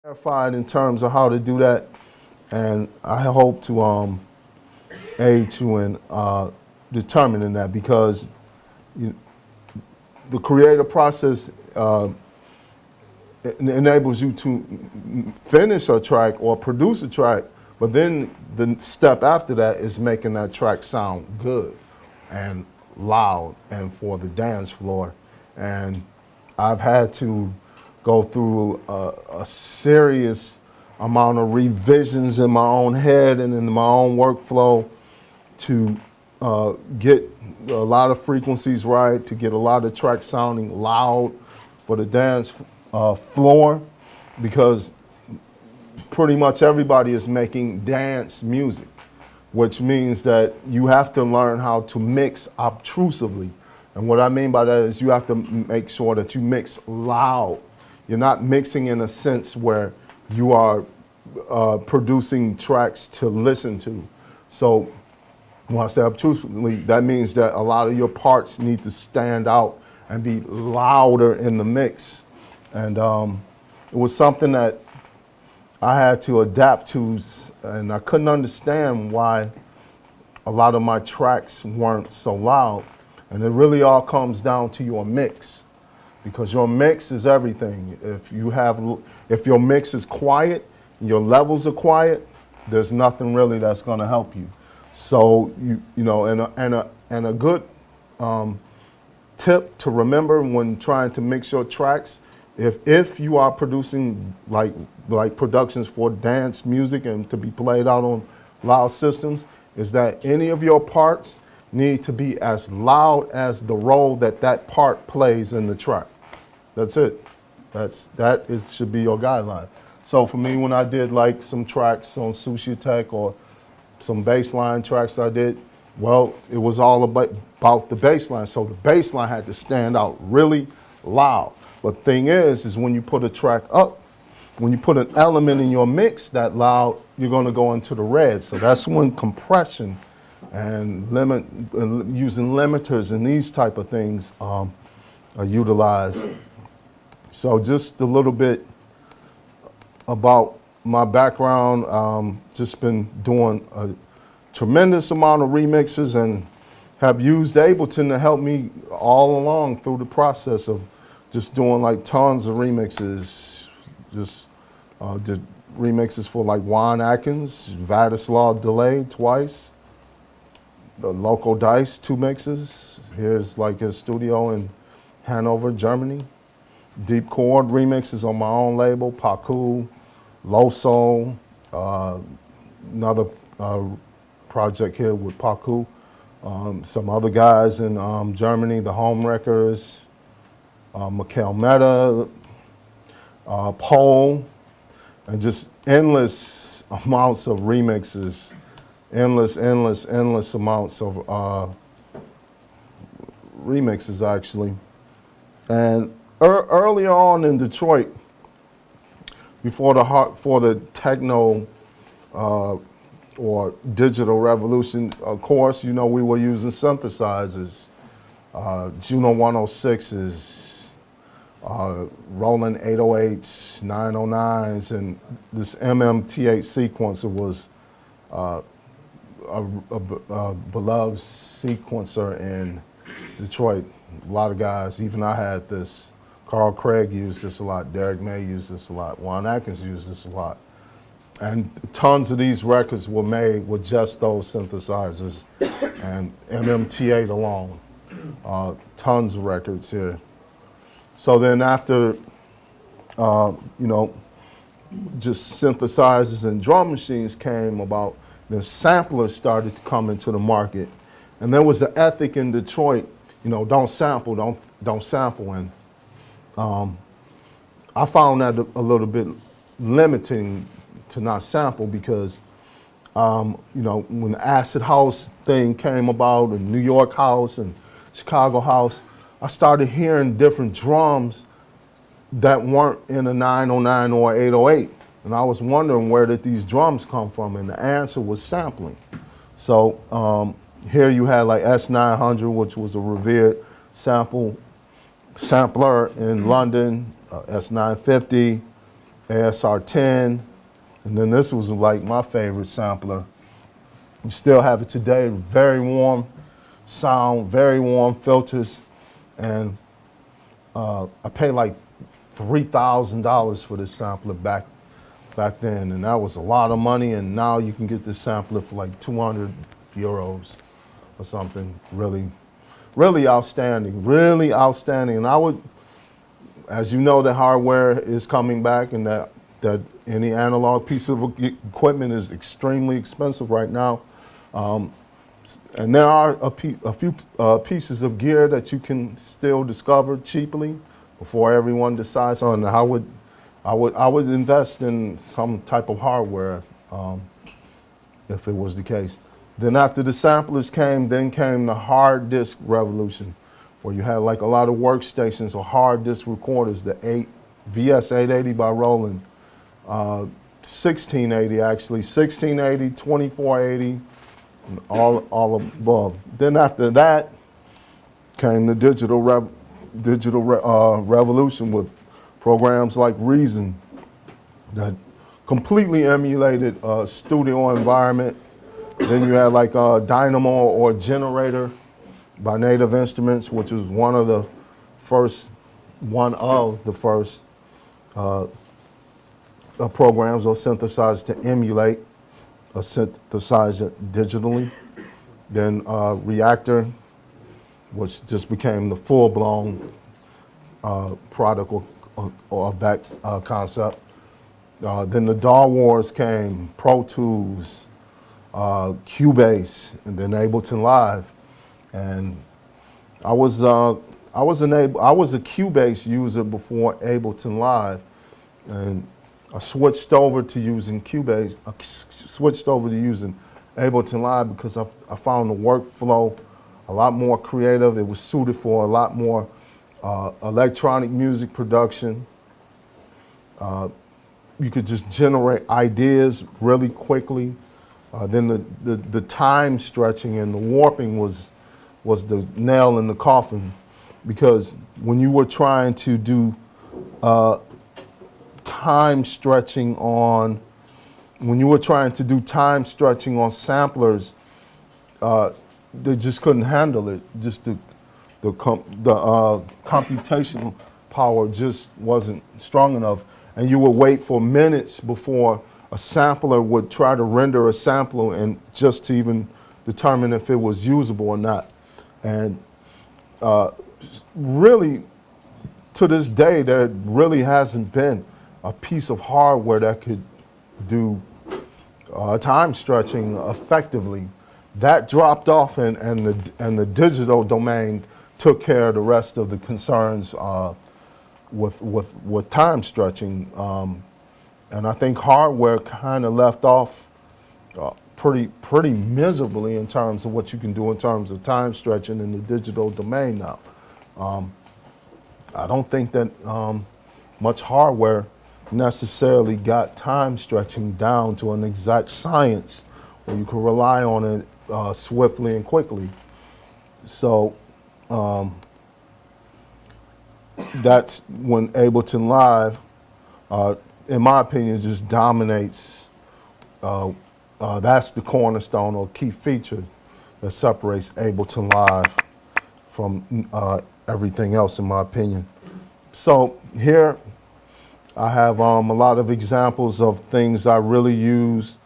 Clarified in terms of how to do that, and I hope to aid you in determining that, because you, the creative process enables you to finish a track or produce a track, but then the step after that is making that track sound good and loud and for the dance floor. And I've had to go through a serious amount of revisions in my own head and in my own workflow to get a lot of frequencies right, to get a lot of tracks sounding loud for the dance floor, because pretty much everybody is making dance music, which means that you have to learn how to mix obtrusively. And what I mean by that is you have to make sure that you mix loud. You're not mixing in a sense where you are producing tracks to listen to. So when I say obtrusively, that means that a lot of your parts need to stand out and be louder in the mix. And it was something that I had to adapt to, and I couldn't understand why a lot of my tracks weren't so loud. And it really all comes down to your mix, because your mix is everything. If your mix is quiet, your levels are quiet, there's nothing really that's going to help you. So you know, and a good tip to remember when trying to mix your tracks, if you are producing like productions for dance music and to be played out on loud systems, is that any of your parts need to be as loud as the role that part plays in the track. That's it. Should be your guideline. So for me, when I did like some tracks on Sushi Tech or some bass line tracks I did, well, it was all about the bass line. So the bass line had to stand out really loud. But thing is when you put a track up, when you put an element in your mix that loud, you're going to go into the red. So that's when compression and using limiters and these type of things are utilized. So just a little bit about my background. Just been doing a tremendous amount of remixes and have used Ableton to help me all along through the process of just doing like tons of remixes. Just did remixes for like Juan Atkins, Vladislav Delay twice, the Local Dice 2 mixes. Here's like his studio in Hanover, Germany. Deep Chord remixes on my own label, Paku, Loso, another project here with Paku. Some other guys in Germany, the Home Wreckers, Mikhail Meta, Pole, and just endless amounts of remixes, endless amounts of remixes actually. And earlier on in Detroit, before the techno or digital revolution, of course, you know, we were using synthesizers, Juno 106s, Roland 808s, 909s, and this MMT8 sequencer was a beloved sequencer in Detroit. A lot of guys, even I had this. Carl Craig used this a lot. Derek May used this a lot. Juan Atkins used this a lot. And tons of these records were made with just those synthesizers and MMT8 alone. Tons of records here. So then after, you know, just synthesizers and drum machines came about, then samplers started to come into the market. And there was an ethic in Detroit, you know, don't sample. And I found that a little bit limiting to not sample, because, you know, when the acid house thing came about, and New York house and Chicago house, I started hearing different drums that weren't in a 909 or 808. And I was wondering, where did these drums come from? And the answer was sampling. So here you had like S900, which was a revered sampler in London, S950, ASR 10, and then this was like my favorite sampler. We still have it today, very warm sound, very warm filters, and I paid like $3,000 for this sampler back then, and that was a lot of money, and now you can get this sampler for like 200 euros or something. Really outstanding, really outstanding. And I would, as you know, the hardware is coming back, and that any analog piece of equipment is extremely expensive right now. And there are a few pieces of gear that you can still discover cheaply before everyone decides on. I would invest in some type of hardware if it was the case. Then after the samplers came the hard disk revolution, where you had like a lot of workstations or hard disk recorders, the VS880 by Roland, 1680 actually, 1680, 2480, and all above. Then after that came the digital revolution with programs like Reason that completely emulated a studio environment. Then you had like Dynamo or Generator by Native Instruments, which was one of the first programs or synthesizers to emulate a synthesizer digitally. Then Reaktor, which just became the full-blown product of that concept. Then the DAW Wars came, Pro Tools, Cubase, and then Ableton Live. And I was a Cubase user before Ableton Live, and I switched over to using Cubase. I switched over to using Ableton Live because I found the workflow a lot more creative. It was suited for a lot more electronic music production. You could just generate ideas really quickly. Then the time stretching and the warping was the nail in the coffin, because when you were trying to do time stretching on samplers, they just couldn't handle it. Just the computational power just wasn't strong enough, and you would wait for minutes before a sampler would try to render a sample and just to even determine if it was usable or not. And really, to this day, there really hasn't been a piece of hardware that could do time stretching effectively. That dropped off, and the digital domain took care of the rest of the concerns with time stretching. And I think hardware kind of left off pretty miserably in terms of what you can do in terms of time stretching in the digital domain now. I don't think that much hardware necessarily got time stretching down to an exact science where you can rely on it swiftly and quickly. So that's when Ableton Live, in my opinion, just dominates. That's the cornerstone or key feature that separates Ableton Live from everything else, in my opinion. So here I have a lot of examples of things I really use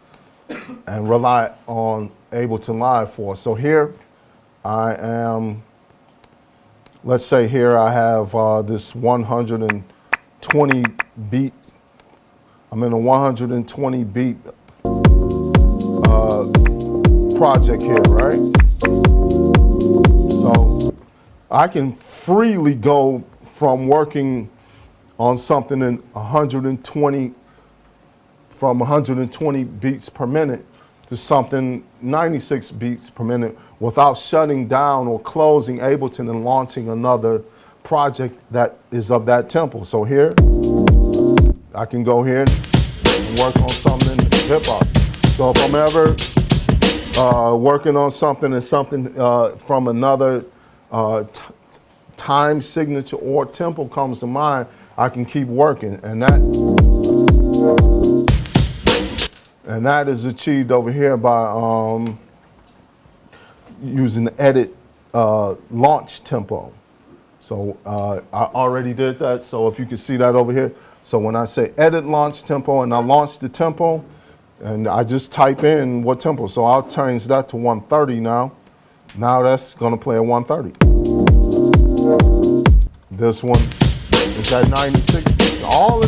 and rely on Ableton Live for. So here I am, let's say here I have this 120 beat. I'm in a 120 beat project here, right? So I can freely go from working on something in 120 beats per minute to something 96 beats per minute without shutting down or closing Ableton and launching another project that is of that tempo. So here, I can go here and work on something in hip hop. So if I'm ever working on something and something from another time signature or tempo comes to mind, I can keep working, and that And that is achieved over here by using the edit launch tempo. So I already did that, so if you can see that over here. So when I say edit launch tempo and I launch the tempo, and I just type in what tempo. So I'll change that to 130 now. Now that's gonna play at 130. This one is at 96. All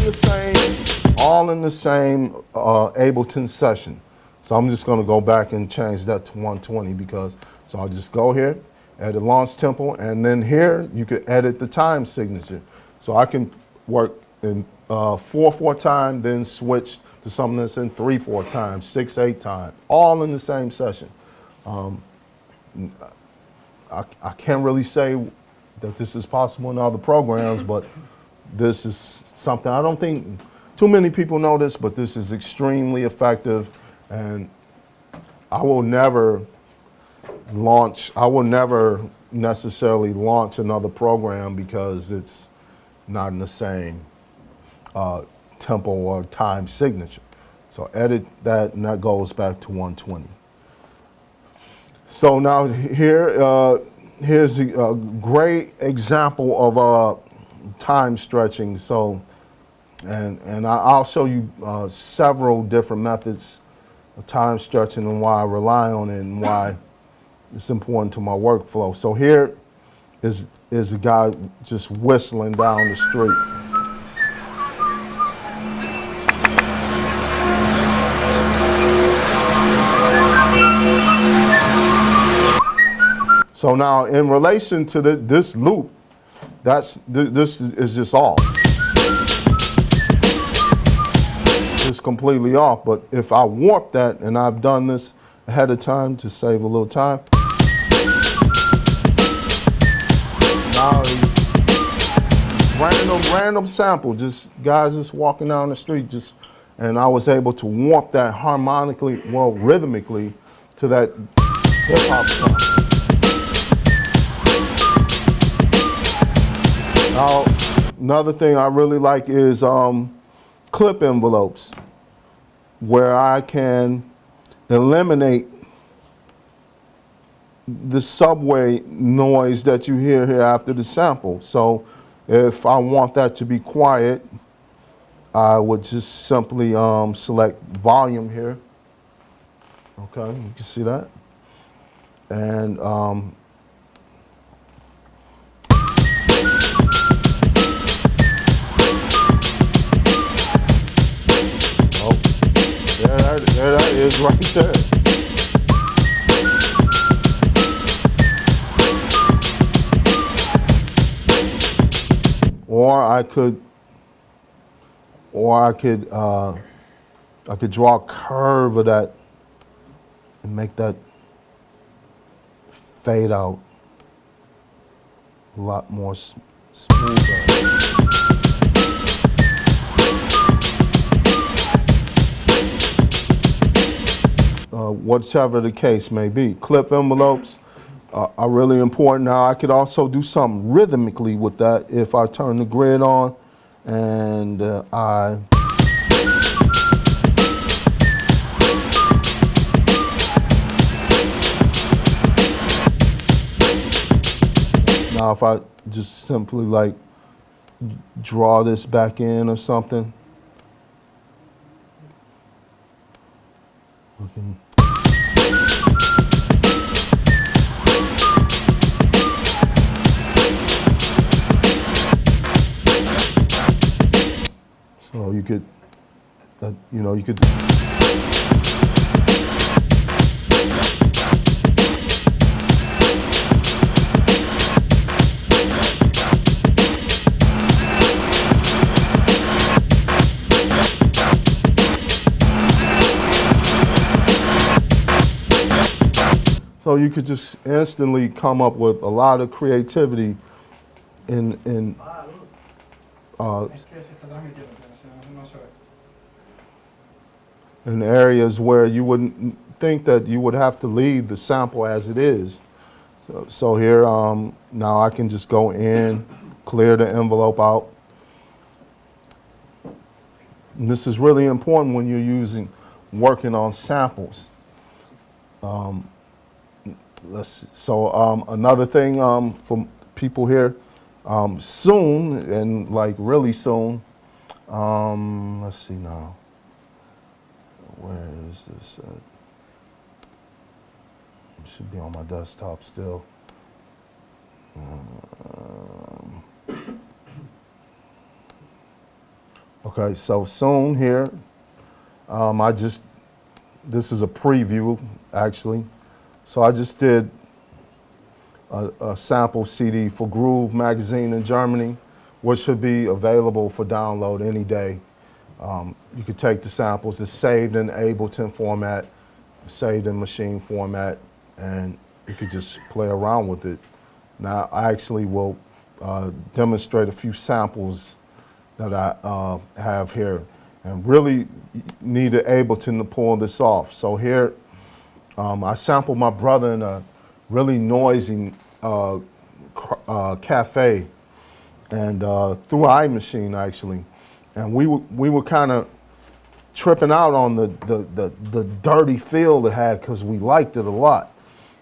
in the same Ableton session. So I'm just gonna go back and change that to 120 because, so I'll just go here, edit launch tempo, and then here you can edit the time signature. So I can work in 4/4 time, then switch to something that's in 3/4 time, 6/8 time, all in the same session. I can't really say that this is possible in other programs, but this is something I don't think too many people know this, but this is extremely effective, and I will never necessarily launch another program because it's not in the same tempo or time signature. So edit that, and that goes back to 120. So now here's a great example of time stretching. So, and I'll show you several different methods of time stretching and why I rely on it and why it's important to my workflow. So here is a guy just whistling down the street. So now in relation to this loop, this is just off. It's completely off, but if I warp that, and I've done this ahead of time to save a little time. Now, random sample, just guys just walking down the street, and I was able to warp that harmonically, well, rhythmically, to that hip hop sample. Now, another thing I really like is clip envelopes, where I can eliminate the subway noise that you hear here after the sample. So if I want that to be quiet, I would just simply select volume here. Okay, you can see that. And there that is right there. Or I could draw a curve of that and make that fade out a lot more smoother. Whatever the case may be. Clip envelopes are really important. Now I could also do something rhythmically with that if I turn the grid on and I now if I just simply like draw this back in or something, we can so you could, you could. So you could just instantly come up with a lot of creativity in areas where you wouldn't think that you would have to leave the sample as it is. So here, now I can just go in, clear the envelope out, And this is really important when you're working on samples. Another thing for people here, soon, and like really soon, let's see now, where is this? It should be on my desktop still. Okay, so soon here, this is a preview actually. So I just did a sample CD for Groove magazine in Germany, which should be available for download any day. You could take the samples, it's saved in Ableton format, saved in machine format, and you could just play around with it. Now I actually will demonstrate a few samples that I have here, and really needed Ableton to pull this off. So here, I sampled my brother in a really noisy cafe, and through iMachine actually, and we were kind of tripping out on the dirty feel it had because we liked it a lot,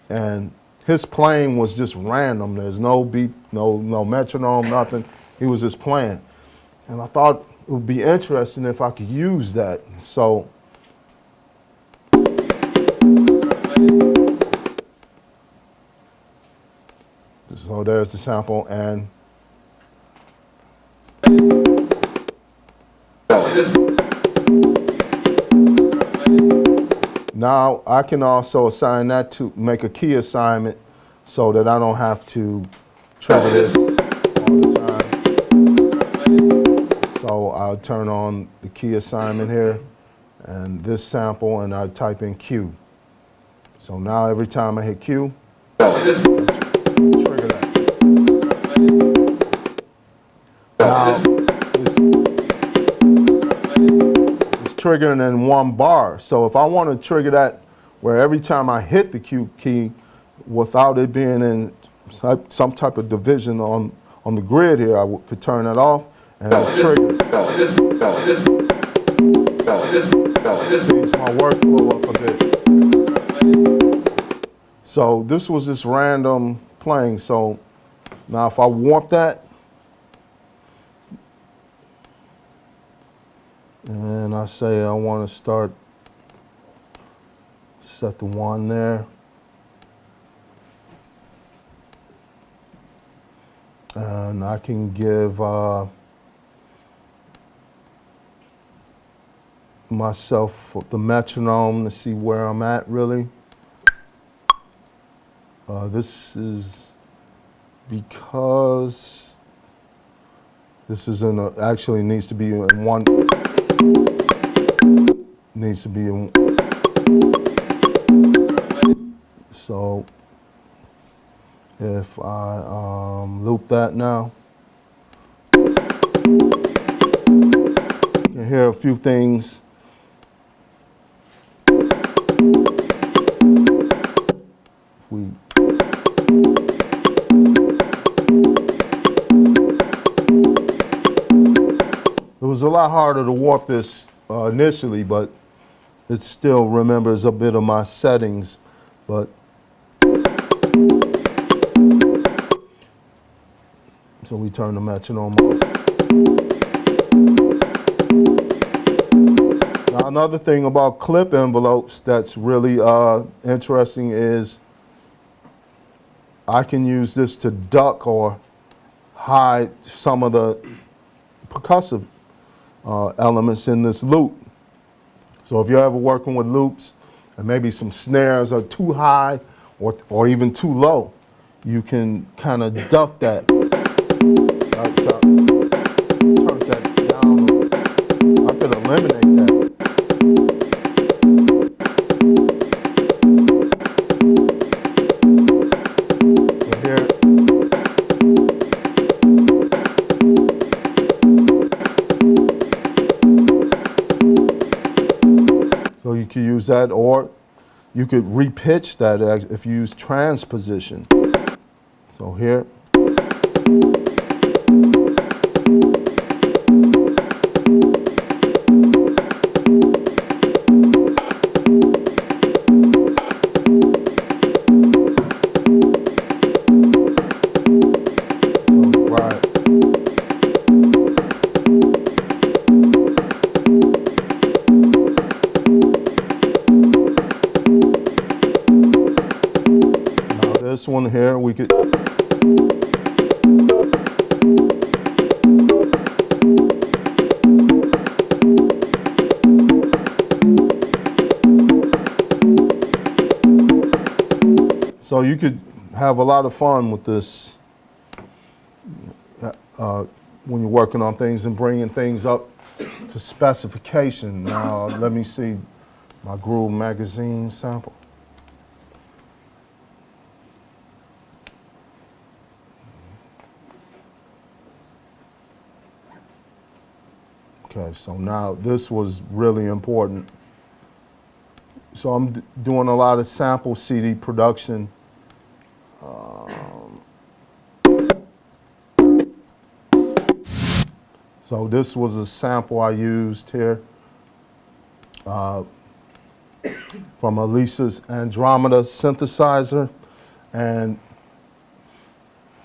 and his playing was just random. There's no beat, no metronome, nothing. He was just playing, and I thought it would be interesting if I could use that. So. So there's the sample, and now I can also assign that to make a key assignment so that I don't have to trigger this all the time. So I'll turn on the key assignment here and this sample, and I type in Q. So now every time I hit Q, trigger that. Now, it's triggering in one bar. So if I want to trigger that where every time I hit the Q key, without it being in some type of division on the grid here, I could turn that off and trigger. Speeds my workflow up a bit. So this was just random playing. So now if I warp that, and I say I want to set the 1 there. And I can give myself the metronome to see where I'm at really. This is because this is actually needs to be in one. Needs to be in. So if I loop that now, you can hear a few things. It was a lot harder to warp this initially, but it still remembers a bit of my settings. But so we turn the metronome off. Now another thing about clip envelopes that's really interesting is I can use this to duck or hide some of the percussive elements in this loop. So if you're ever working with loops and maybe some snares are too high or even too low, you can kind of duck that. Right, so turn that down. I could eliminate that. So you could use that, or you could repitch that if you use transposition. So here. this one here, we could. So you could have a lot of fun with this when you're working on things and bringing things up to specification. Now, let me see my Groove magazine sample. Okay, so now this was really important. So I'm doing a lot of sample CD production. So this was a sample I used here from Elisa's Andromeda synthesizer. And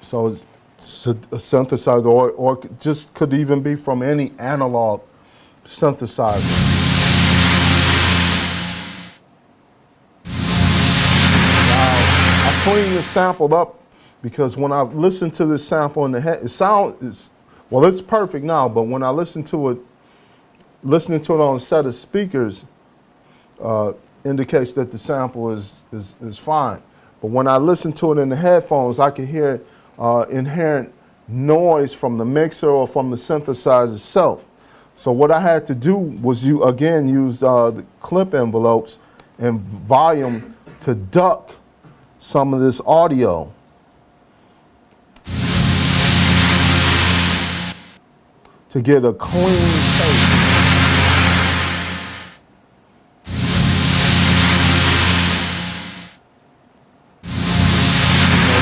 so it's a synthesizer, or just could even be from any analog synthesizer. Clean this sample up because when I listen to this sample in the head, well, it's perfect now, but when I listening to it on a set of speakers indicates that the sample is fine. But when I listen to it in the headphones, I can hear inherent noise from the mixer or from the synthesizer itself. So what I had to do was use the clip envelopes and volume to duck some of this audio. To get a clean tape.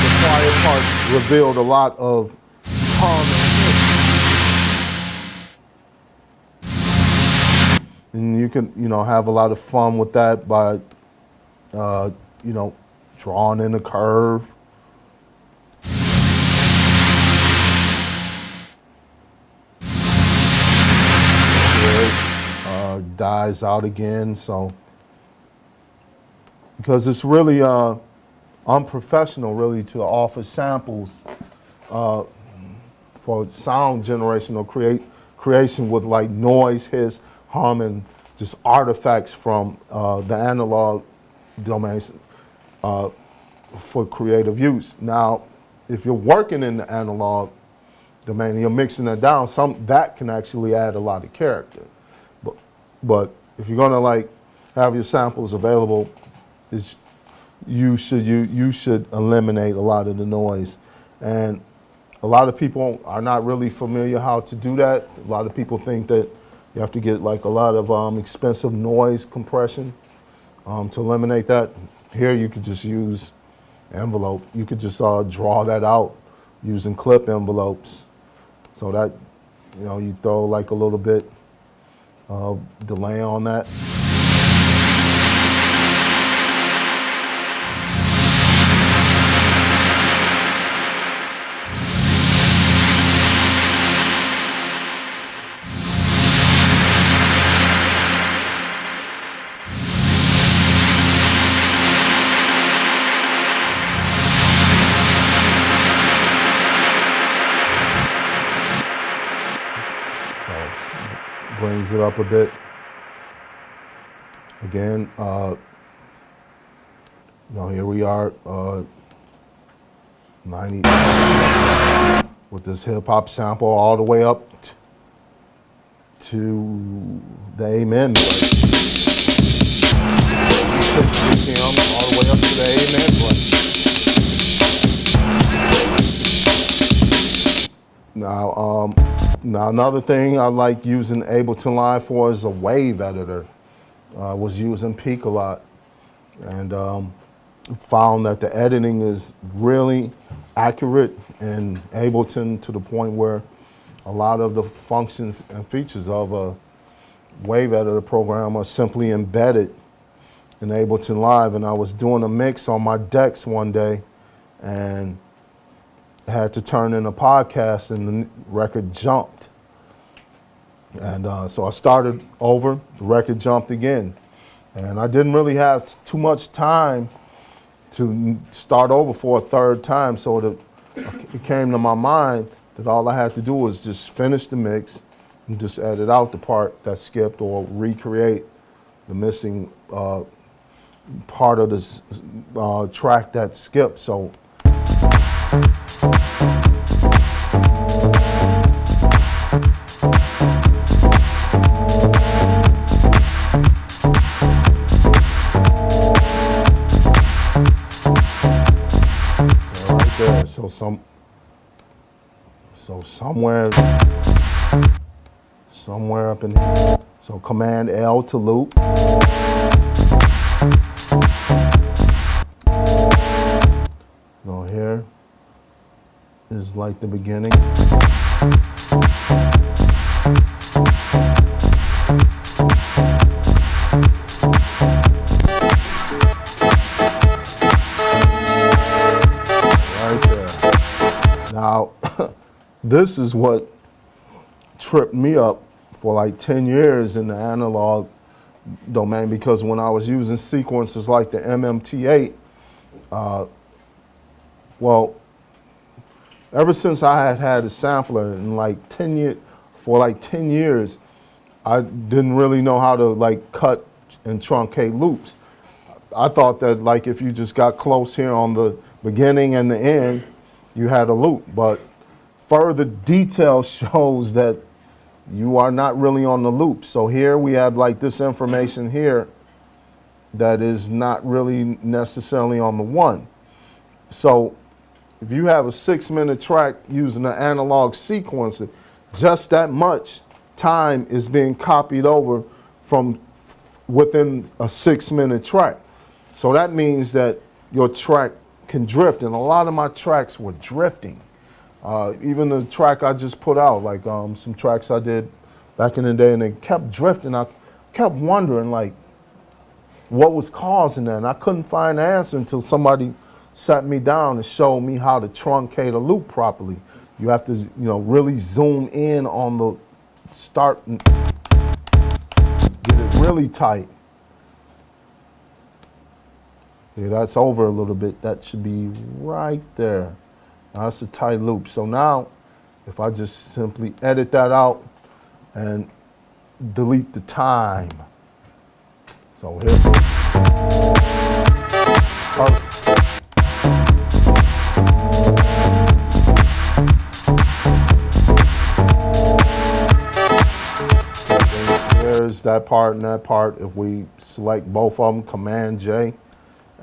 The quiet part revealed a lot of harmony. And you can, have a lot of fun with that by, drawing in a curve. Dies out again, so because it's really unprofessional really to offer samples for sound generation or creation with like noise, hiss, hum, and just artifacts from the analog domains for creative use. Now, if you're working in the analog domain and you're mixing it down, that can actually add a lot of character. But if you're gonna have your samples available, you should eliminate a lot of the noise. And a lot of people are not really familiar how to do that. A lot of people think that you have to get a lot of expensive noise compression to eliminate that. Here you could just use envelope. You could just draw that out using clip envelopes. So that, you throw a little bit delay on that. Brings it up a bit. Again, here we are, 90 with this hip hop sample all the way up to the Amen. All the way up to the Amen place. Now another thing I like using Ableton Live for is a wave editor. I was using Peak a lot and found that the editing is really accurate in Ableton to the point where a lot of the functions and features of a wave editor program are simply embedded in Ableton Live. And I was doing a mix on my decks one day and had to turn in a podcast and the record jumped. And so I started over, the record jumped again. And I didn't really have too much time to start over for a third time. So that it came to my mind that all I had to do was just finish the mix and just edit out the part that skipped or recreate the missing part of this track that skipped. So right there. So somewhere up in here. So Command L to loop. So here is like the beginning. Right there. Now, this is what tripped me up for like 10 years in the analog domain, because when I was using sequences like the MMT8, well, ever since I had a sampler in like 10 years, for like 10 years, I didn't really know how to like cut and truncate loops. I thought that like if you just got close here on the beginning and the end, you had a loop, but further detail shows that you are not really on the loop. So here we have like this information here that is not really necessarily on the one. So if you have a 6-minute track using an analog sequencer, just that much time is being copied over from within a 6-minute track. So that means that your track can drift, and a lot of my tracks were drifting. Even the track I just put out, like some tracks I did back in the day, and they kept drifting. I kept wondering like what was causing that, and I couldn't find the answer until somebody sat me down and showed me how to truncate a loop properly. You have to, really zoom in on the start and get it really tight. Yeah, that's over a little bit. That should be right there. Now that's a tight loop. So now, if I just simply edit that out and delete the time. So here. There's that part and that part. If we select both of them, Command J,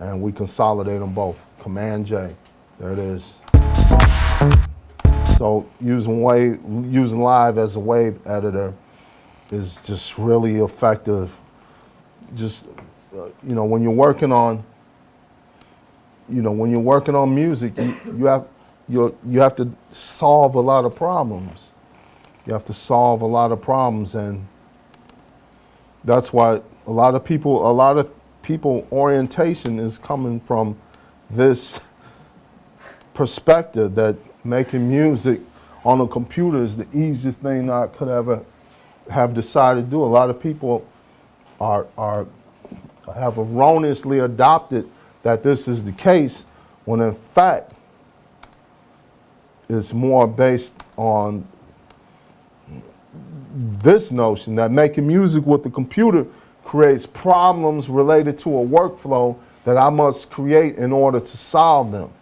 and we consolidate them both. Command J. There it is. So using Live as a wave editor is just really effective. Just when you're working on music, you have to solve a lot of problems. You have to solve a lot of problems, and that's why a lot of people orientation is coming from this perspective that making music on a computer is the easiest thing I could ever have decided to do. A lot of people have erroneously adopted that this is the case, when in fact it's more based on this notion that making music with the computer creates problems related to a workflow that I must create in order to solve them.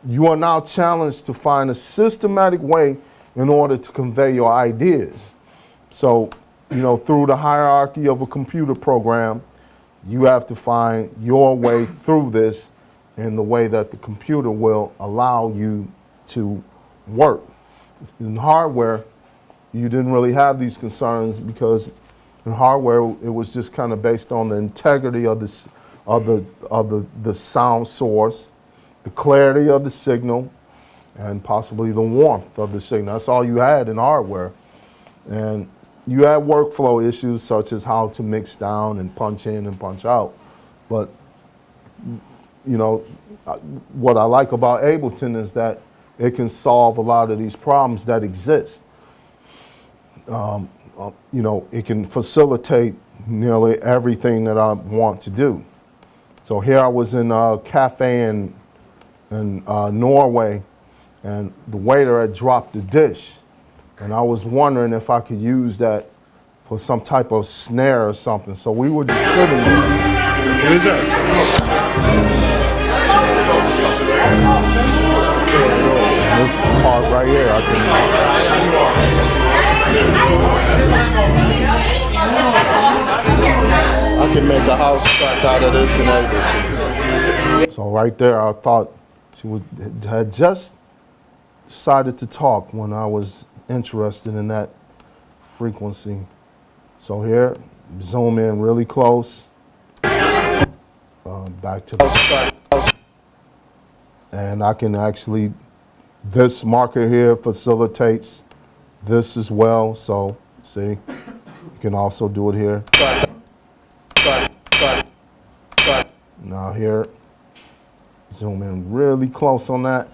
You are now challenged to find a systematic way in order to convey your ideas. So, through the hierarchy of a computer program, you have to find your way through this in the way that the computer will allow you to work. In hardware, you didn't really have these concerns, because in hardware it was just kind of based on the integrity of the sound source, the clarity of the signal, and possibly the warmth of the signal. That's all you had in hardware. And you had workflow issues such as how to mix down and punch in and punch out. But, what I like about Ableton is that it can solve a lot of these problems that exist. It can facilitate nearly everything that I want to do. So here I was in a cafe in Norway, and the waiter had dropped the dish. And I was wondering if I could use that for some type of snare or something. So we were just sitting there. Who is that? This part right here, I can make a house track out of this in Ableton. So right there, I thought she had just decided to talk when I was interested in that frequency. So here, zoom in really close. Back to the, and I can actually, this marker here facilitates this as well. So see, you can also do it here. Now here, zoom in really close on that.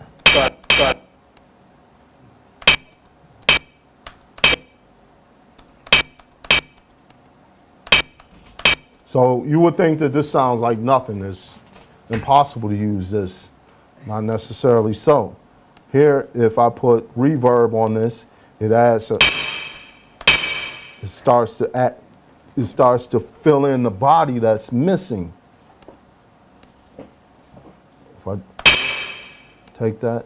So you would think that this sounds like nothing. It's impossible to use this. Not necessarily so. Here, if I put reverb on this, it adds it starts to fill in the body that's missing. If I take that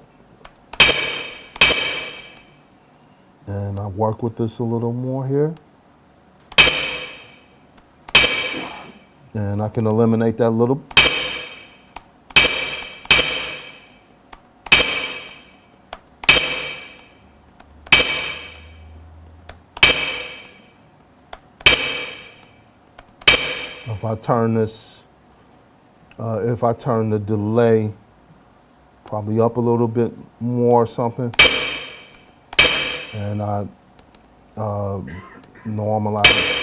and I work with this a little more here. And I can eliminate that little. If I turn this, if I turn the delay probably up a little bit more or something, and I normalize it.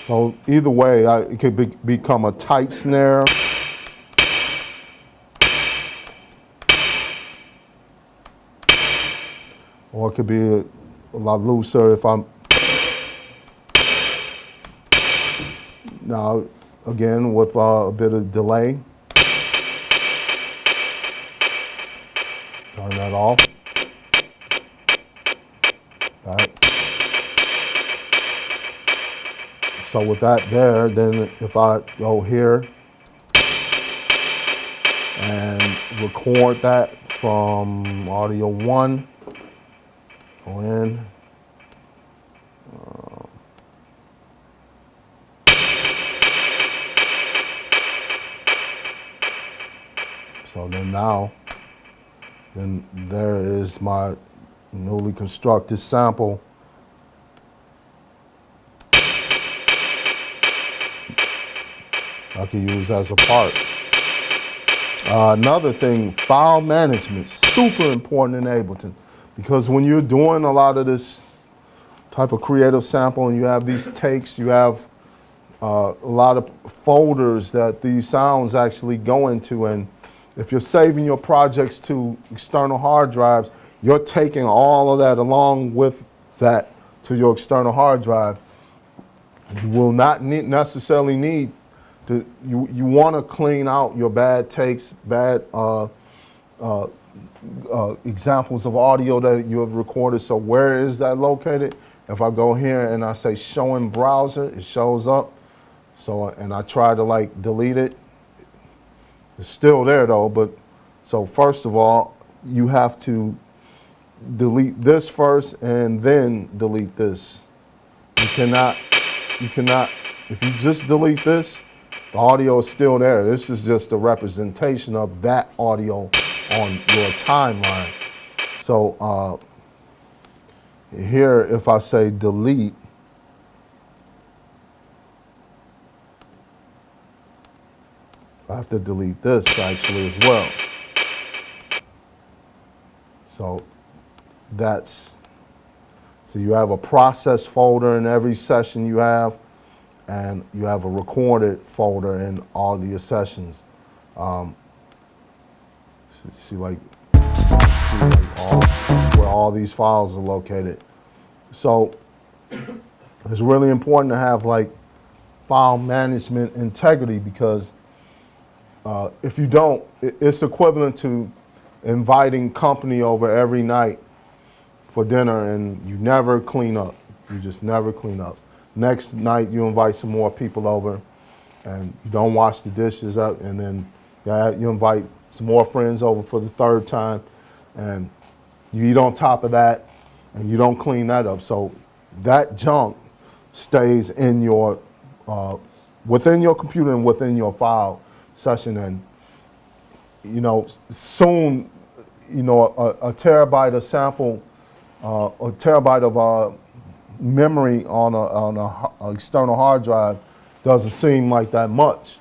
So either way, it could become a tight snare. Or it could be a lot looser if I'm. Now, again, with a bit of delay. Turn that off. All right. So with that there, then if I go here and record that from audio 1, go in. So then now, then there is my newly constructed sample. I can use as a part. Another thing, file management, super important in Ableton, because when you're doing a lot of this type of creative sample and you have these takes, you have a lot of folders that these sounds actually go into, and if you're saving your projects to external hard drives, you're taking all of that along with that to your external hard drive. You will not necessarily need to, you want to clean out your bad takes, bad examples of audio that you have recorded. So where is that located? If I go here and I say show in browser, it shows up. So, and I try to like delete it. It's still there though, but so first of all, you have to delete this first and then delete this. You cannot, if you just delete this, the audio is still there. This is just a representation of that audio on your timeline. So here, if I say delete, I have to delete this actually as well. So So you have a process folder in every session you have, and you have a recorded folder in all of your sessions. See like where all these files are located. So it's really important to have like file management integrity, because if you don't, it's equivalent to inviting company over every night for dinner and you never clean up. You just never clean up. Next night you invite some more people over and you don't wash the dishes up, and then you invite some more friends over for the third time and you eat on top of that and you don't clean that up. So that junk stays in your, within your computer and within your file session. And, you know, soon, you know, a terabyte of sample, a terabyte of memory on a external hard drive doesn't seem like that much,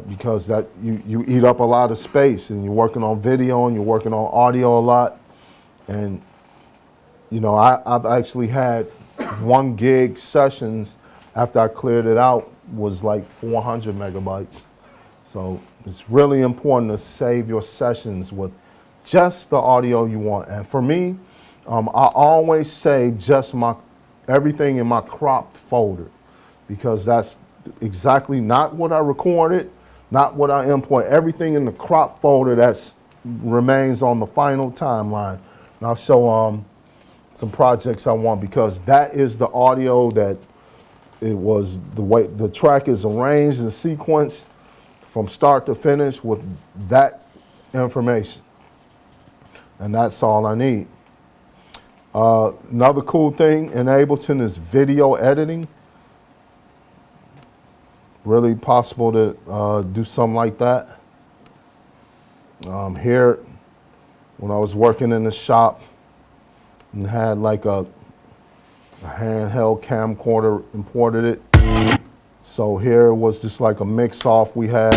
because that you eat up a lot of space, and you're working on video and you're working on audio a lot. And you know, I've actually had 1 gig sessions after I cleared it out was like 400 megabytes. So it's really important to save your sessions with just the audio you want. And for me, I always save just everything in my cropped folder, because that's exactly not what I recorded, not what I import. Everything in the crop folder remains on the final timeline. And I'll show some projects I want, because that is the audio that it was, the way the track is arranged and sequenced from start to finish with that information. And that's all I need. Another cool thing in Ableton is video editing. Really possible to do something like that. Here, when I was working in the shop and had like a handheld camcorder, imported it. So here was just like a mix off we had.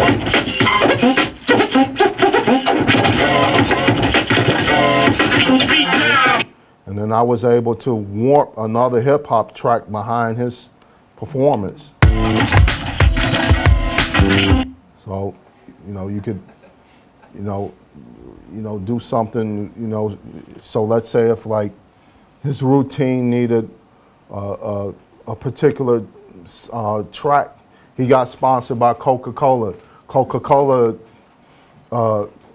And then I was able to warp another hip hop track behind his performance. So, you know, you could, you know, do something, you know. So let's say if like his routine needed a particular track, he got sponsored by Coca-Cola. Coca-Cola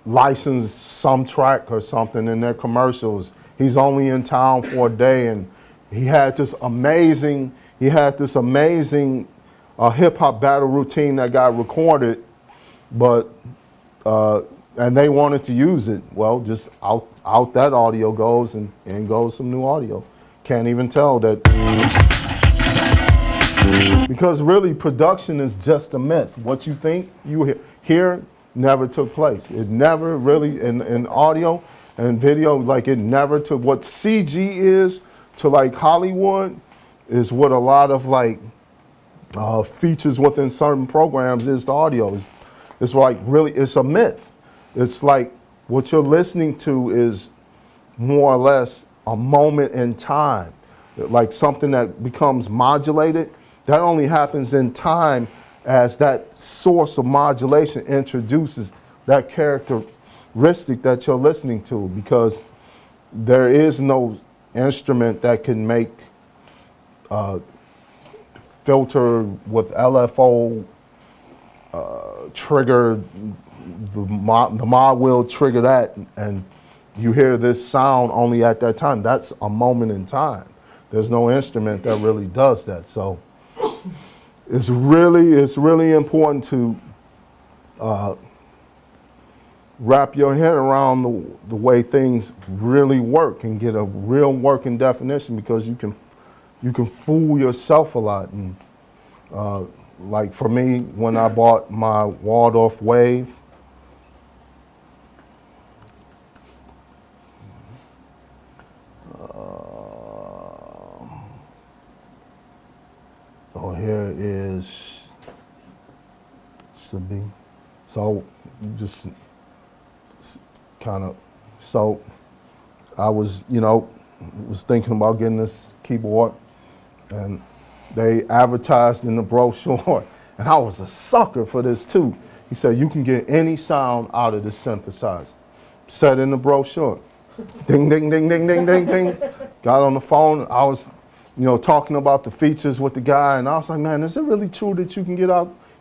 licensed some track or something in their commercials. He's only in town for a day, and he had this amazing hip hop battle routine that got recorded, but and they wanted to use it. Well, just out that audio goes, and in goes some new audio. Can't even tell that, because really production is just a myth. What you think you hear never took place. It never really, in audio and video, like it never took. What CG is to like Hollywood is what a lot of like features within certain programs is to audio. It's like really, it's a myth. It's like what you're listening to is more or less a moment in time. Like something that becomes modulated, that only happens in time as that source of modulation introduces that characteristic that you're listening to, because there is no instrument that can make filter with LFO trigger, the mod will trigger that, and you hear this sound only at that time. That's a moment in time. There's no instrument that really does that. So it's really important to wrap your head around the way things really work and get a real working definition, because you can fool yourself a lot. And like for me, when I bought my Waldorf Wave, oh, here is should be. So just kind of, so I was, you know, was thinking about getting this keyboard, and they advertised in the brochure, and I was a sucker for this too. He said, you can get any sound out of this synthesizer. Said in the brochure. Ding, ding, ding, ding, ding, ding, ding. Got on the phone. I was, talking about the features with the guy, and I was like, man, is it really true that you can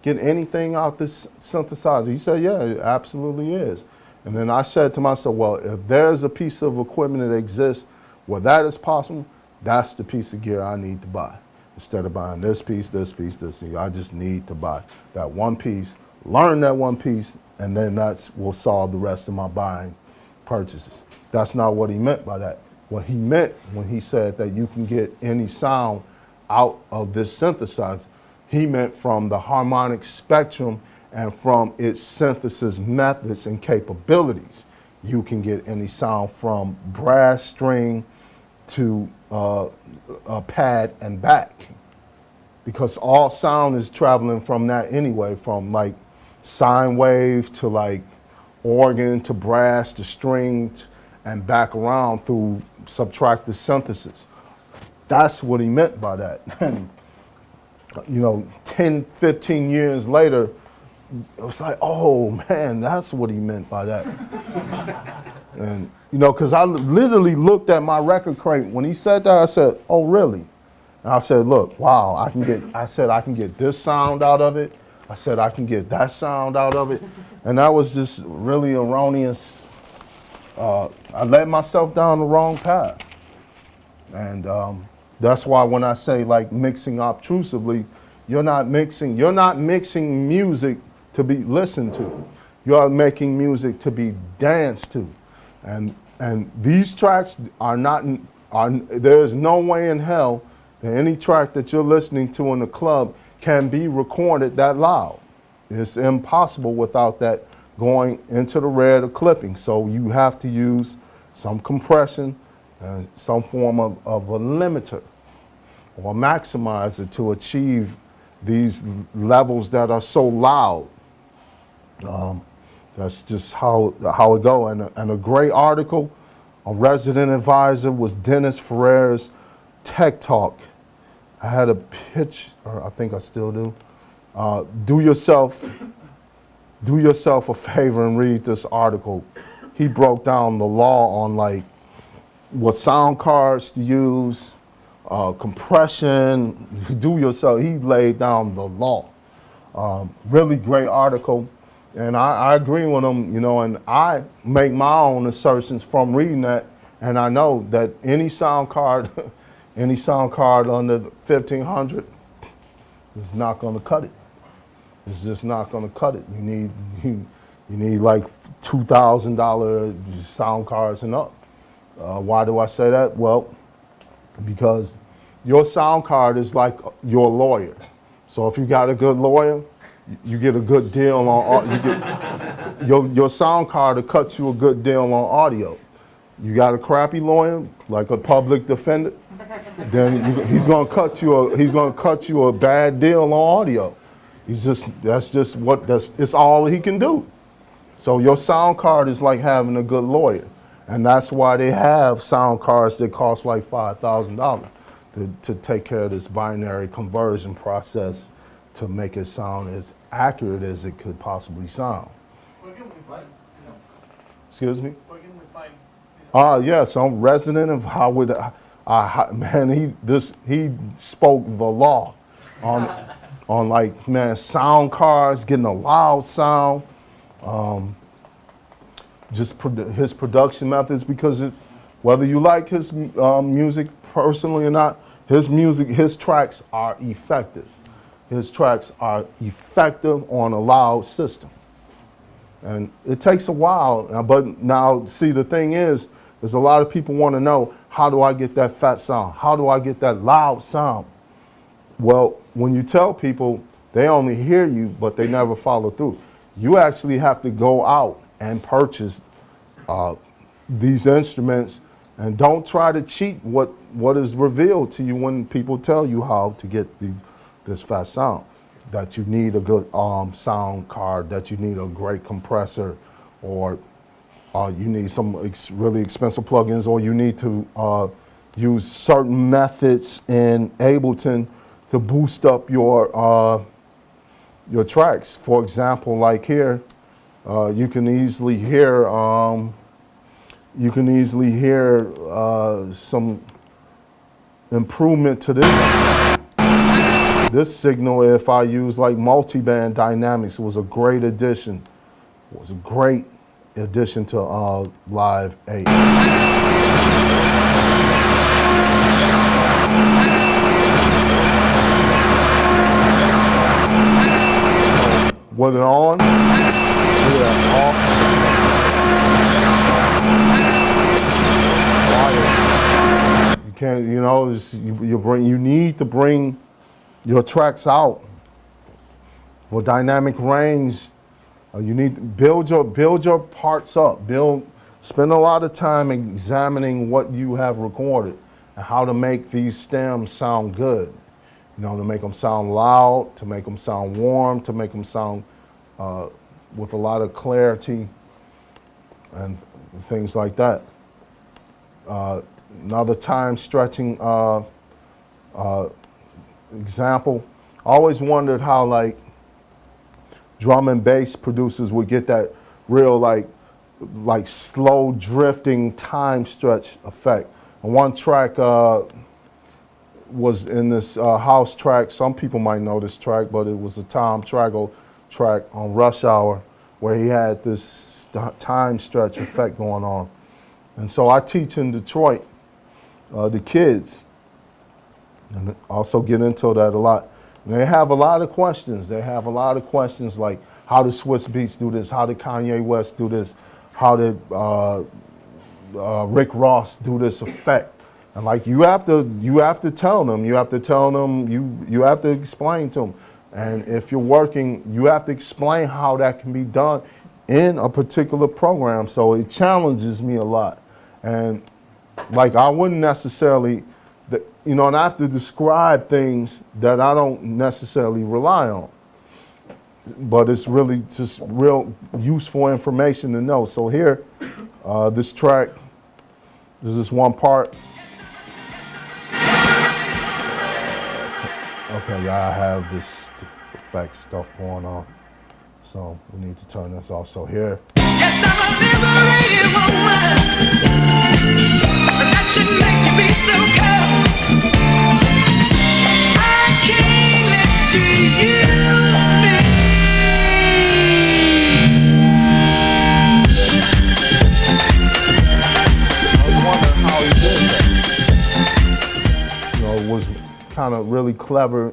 get anything out this synthesizer? He said, yeah, it absolutely is. And then I said to myself, well, if there's a piece of equipment that exists where that is possible, that's the piece of gear I need to buy. Instead of buying this piece, I just need to buy that one piece, learn that one piece, and then that will solve the rest of my buying purchases. That's not what he meant by that. What he meant when he said that you can get any sound out of this synthesizer, he meant from the harmonic spectrum and from its synthesis methods and capabilities. You can get any sound from brass string to a pad and back, because all sound is traveling from that anyway, from like sine wave to like organ to brass to string and back around through subtractive synthesis. That's what he meant by that. And 10, 15 years later, it was like, oh man, that's what he meant by that. And because I literally looked at my record crate when he said that. I said, oh really? And I said, look, wow, I can get this sound out of it. I said I can get that sound out of it. And that was just really erroneous. I led myself down the wrong path. And that's why when I say like mixing obtrusively, you're not mixing music to be listened to. You're making music to be danced to. And these tracks there's no way in hell that any track that you're listening to in the club can be recorded that loud. It's impossible without that going into the red or clipping. So you have to use some compression and some form of a limiter or a maximizer to achieve these levels that are so loud. That's just how it go. And a great article, a resident advisor, was Dennis Ferrer's Tech Talk. I had a pitch, or I think I still do. Do yourself a favor and read this article. He broke down the law on like what sound cards to use, compression. He laid down the law. Really great article. And I agree with him, and I make my own assertions from reading that, and I know that any sound card under 1,500 is not going to cut it. It's just not going to cut it. You need like $2,000 sound cards and up. Why do I say that? Well, because your sound card is like your lawyer. So if you got a good lawyer, you get a good deal on your sound card will cut you a good deal on audio. You got a crappy lawyer, like a public defender, then he's gonna cut you a bad deal on audio. It's all he can do. So your sound card is like having a good lawyer, and that's why they have sound cards that cost like $5,000 to take care of this binary conversion process to make it sound as accurate as it could possibly sound. Where can we find? Excuse me? Where can we find? Yes, I'm resident of Howard. Man, he spoke the law on like, man, sound cards, getting a loud sound, his production methods, because whether you like his music personally or not, his tracks are effective. His tracks are effective on a loud system. And it takes a while, but now, see, the thing is a lot of people want to know, how do I get that fat sound? How do I get that loud sound? Well, when you tell people, they only hear you, but they never follow through. You actually have to go out and purchase these instruments, and don't try to cheat what is revealed to you when people tell you how to get this fat sound. That you need a good sound card, that you need a great compressor, or you need some really expensive plugins, or you need to use certain methods in Ableton to boost up your tracks. For example, like here, you can easily hear some improvement to this signal if I use like multi-band dynamics. It was a great addition. It was a great addition to Live 8. Was it on? Yeah, off. Quiet. You can't, you know, you need to bring your tracks out. For dynamic range, you need to build your parts up. Spend a lot of time examining what you have recorded and how to make these stems sound good. You know, to make them sound loud, to make them sound warm, to make them sound with a lot of clarity and things like that. Another time stretching example, I always wondered how like drum and bass producers would get that real like slow drifting time stretch effect. And one track was in this house track. Some people might know this track, but it was a Tom Trago track on Rush Hour where he had this time stretch effect going on. And so I teach in Detroit the kids, and also get into that a lot. And they have a lot of questions. They have a lot of questions like, how did Swiss Beats do this? How did Kanye West do this? How did Rick Ross do this effect? And like you have to tell them, you have to explain to them. And if you're working, you have to explain how that can be done in a particular program. So it challenges me a lot. And like I wouldn't necessarily, you know, and I have to describe things that I don't necessarily rely on. But it's really just real useful information to know. So here, this track, there's this one part. Okay, I have this effect stuff going on. So we need to turn this off. So here. Yes, I'm a liberated woman, but that shouldn't make you be so cold. I can't let you use me. I was wondering how he did that. You know, it was kind of really clever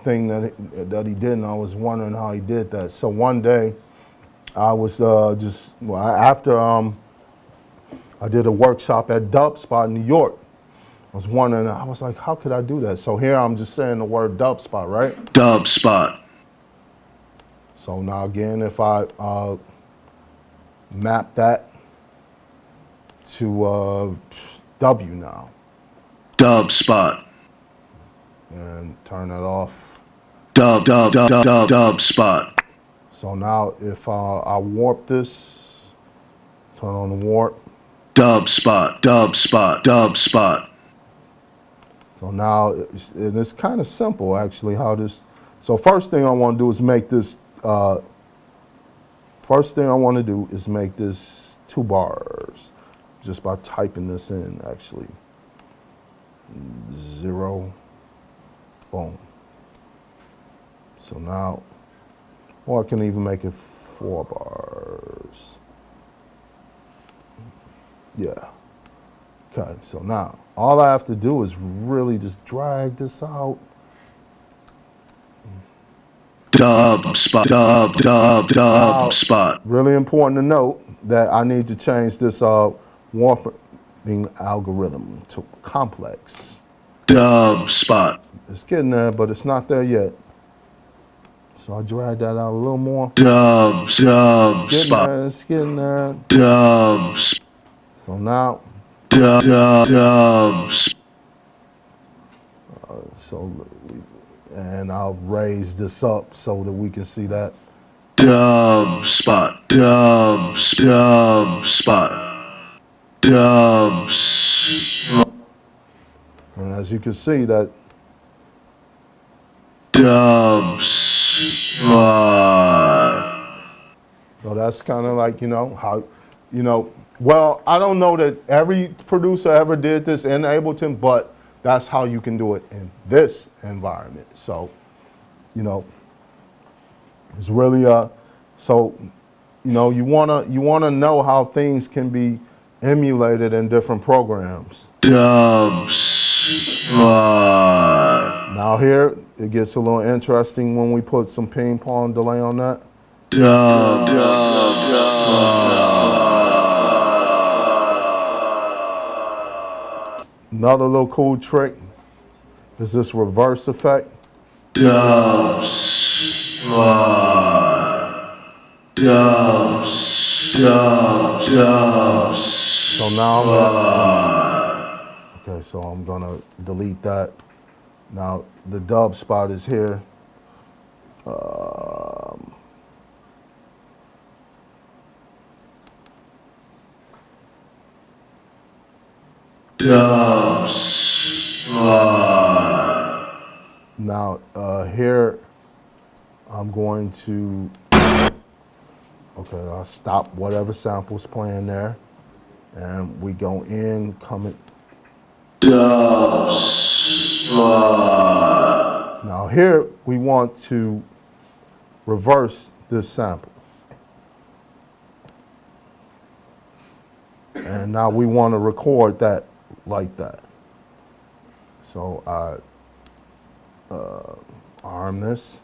thing that he did, and I was wondering how he did that. So one day, I was after I did a workshop at Dub Spot in New York. I was wondering, I was like, how could I do that? So here I'm just saying the word Dub Spot, right? Dub Spot. So now again, if I map that to W now. Dub Spot. And turn that off. Dub Spot. So now if I warp this, turn on the warp. Dub Spot. So now it's kind of simple actually how this, so first thing I want to do is make this, two bars just by typing this in actually. 0, boom. So now, or I can even make it 4 bars. Yeah. Okay, so now all I have to do is really just drag this out. Dub Spot. Really important to note that I need to change this warping algorithm to complex. Dub Spot. It's getting there, but it's not there yet. So I drag that out a little more. Dub Spot. It's getting there. Dub. So now. Dub. And I'll raise this up so that we can see that. Dub Spot. Dub Spot. Dub. And as you can see that, dub spot, so that's kind of like, how, well, I don't know that every producer ever did this in Ableton, but that's how you can do it in this environment. So, it's really, you wanna know how things can be emulated in different programs. dub spot, Now here, it gets a little interesting when we put some ping pong delay on that. dub Another little cool trick is this reverse effect. dub spot, dub, So now okay, so I'm gonna delete that. Now the dub spot is here. dub spot, Now here I'm going to, I'll stop whatever sample's playing there, and we go in, dub spot, Now here we want to reverse this sample. And now we want to record that like that. So I arm this.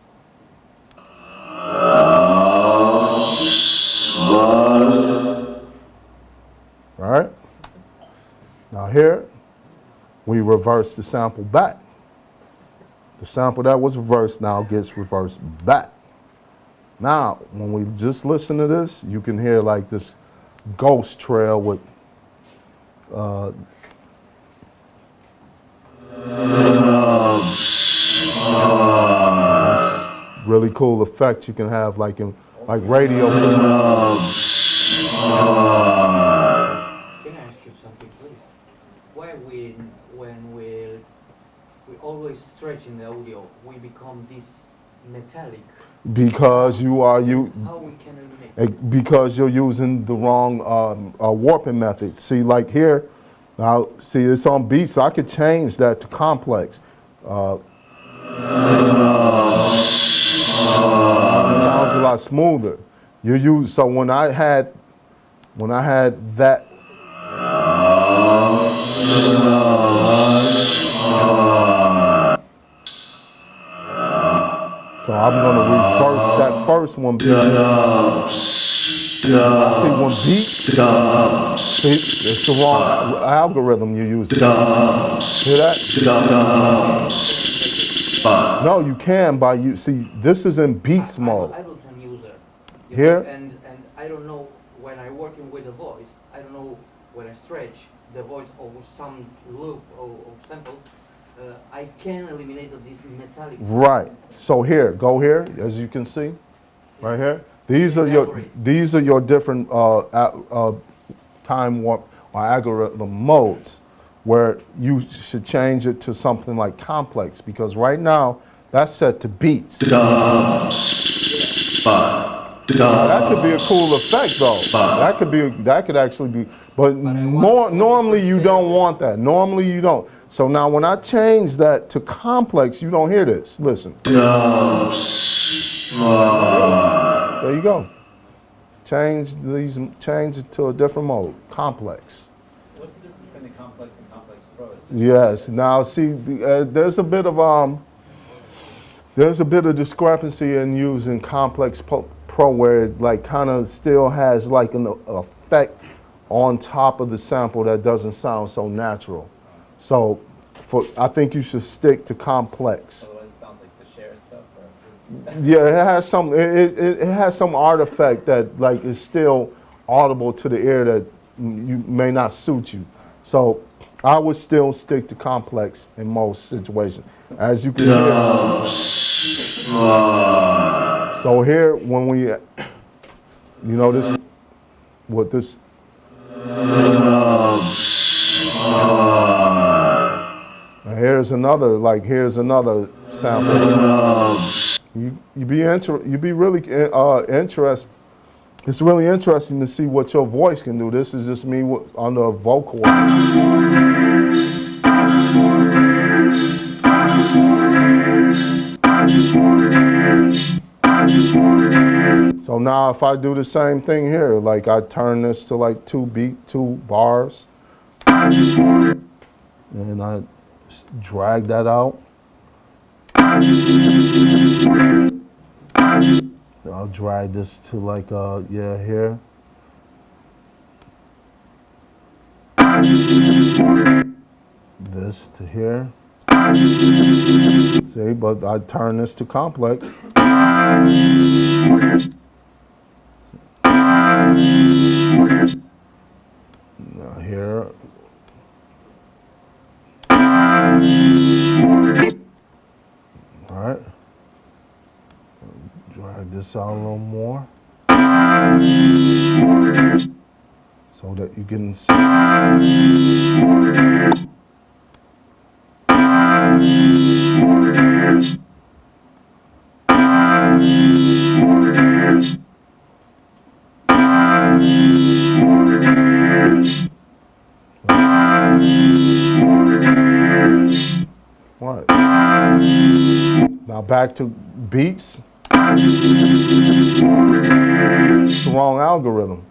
All right. Now here, we reverse the sample back. The sample that was reversed now gets reversed back. Now, when we just listen to this, you can hear like this ghost trail with really cool effect you can have like in radio. Can I ask you something, please? Why when we always stretch in the audio, we become this metallic? Because How we can eliminate? because you're using the wrong warping method. See, like here, now see it's on beat, so I could change that to complex. It sounds a lot smoother. So when I had that. So I'm going to reverse that first one. See, when beat, see, it's the wrong algorithm you're using. Hear that? No, you can see, this is in beats mode. I'm an Ableton user. Here? And I don't know, when I'm working with the voice, I don't know when I stretch the voice over some loop or sample, I can eliminate this metallic sound. Right. So here, go here, as you can see, right here. These are your different time warp or algorithm modes, where you should change it to something like complex, because right now that's set to beats. Now, that could be a cool effect though. That could actually be, but normally you don't want that. Normally you don't. So now when I change that to complex, you don't hear this. Listen. There you go. Change it to a different mode. Complex. What's the difference between the complex and complex Pro? Yes. Now see, there's a bit of discrepancy in using complex pro where it like kind of still has like an effect on top of the sample that doesn't sound so natural. So I think you should stick to complex. Otherwise it sounds like the share stuff. Yeah, it has some artifact that like is still audible to the ear that you may not suit you. So I would still stick to complex in most situations. As you can hear. So here when we, this, what this. here's another sample. dubs, You be really interested. It's really interesting to see what your voice can do. This is just me on the vocal. So now if I do the same thing here, like I turn this to like 2 bars, and I drag that out. I'll drag this to like, here. This to here. See, but I turn this to complex. Now here. All right. Drag this out a little more so that you can see. Right. Now back to beats. It's the wrong algorithm.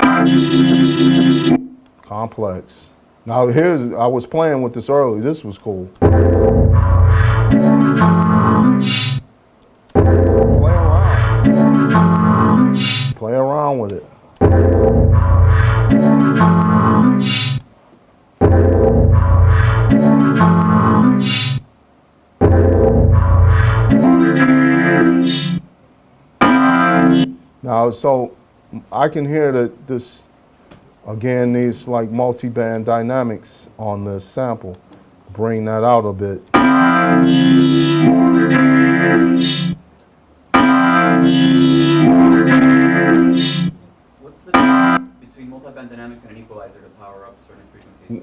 Complex. Now I was playing with this earlier. This was cool. Play around. Play around with it. Now, so I can hear that this, again, these like multi-band dynamics on this sample. Bring that out a bit. What's the difference between multi-band dynamics and an equalizer to power up certain frequencies?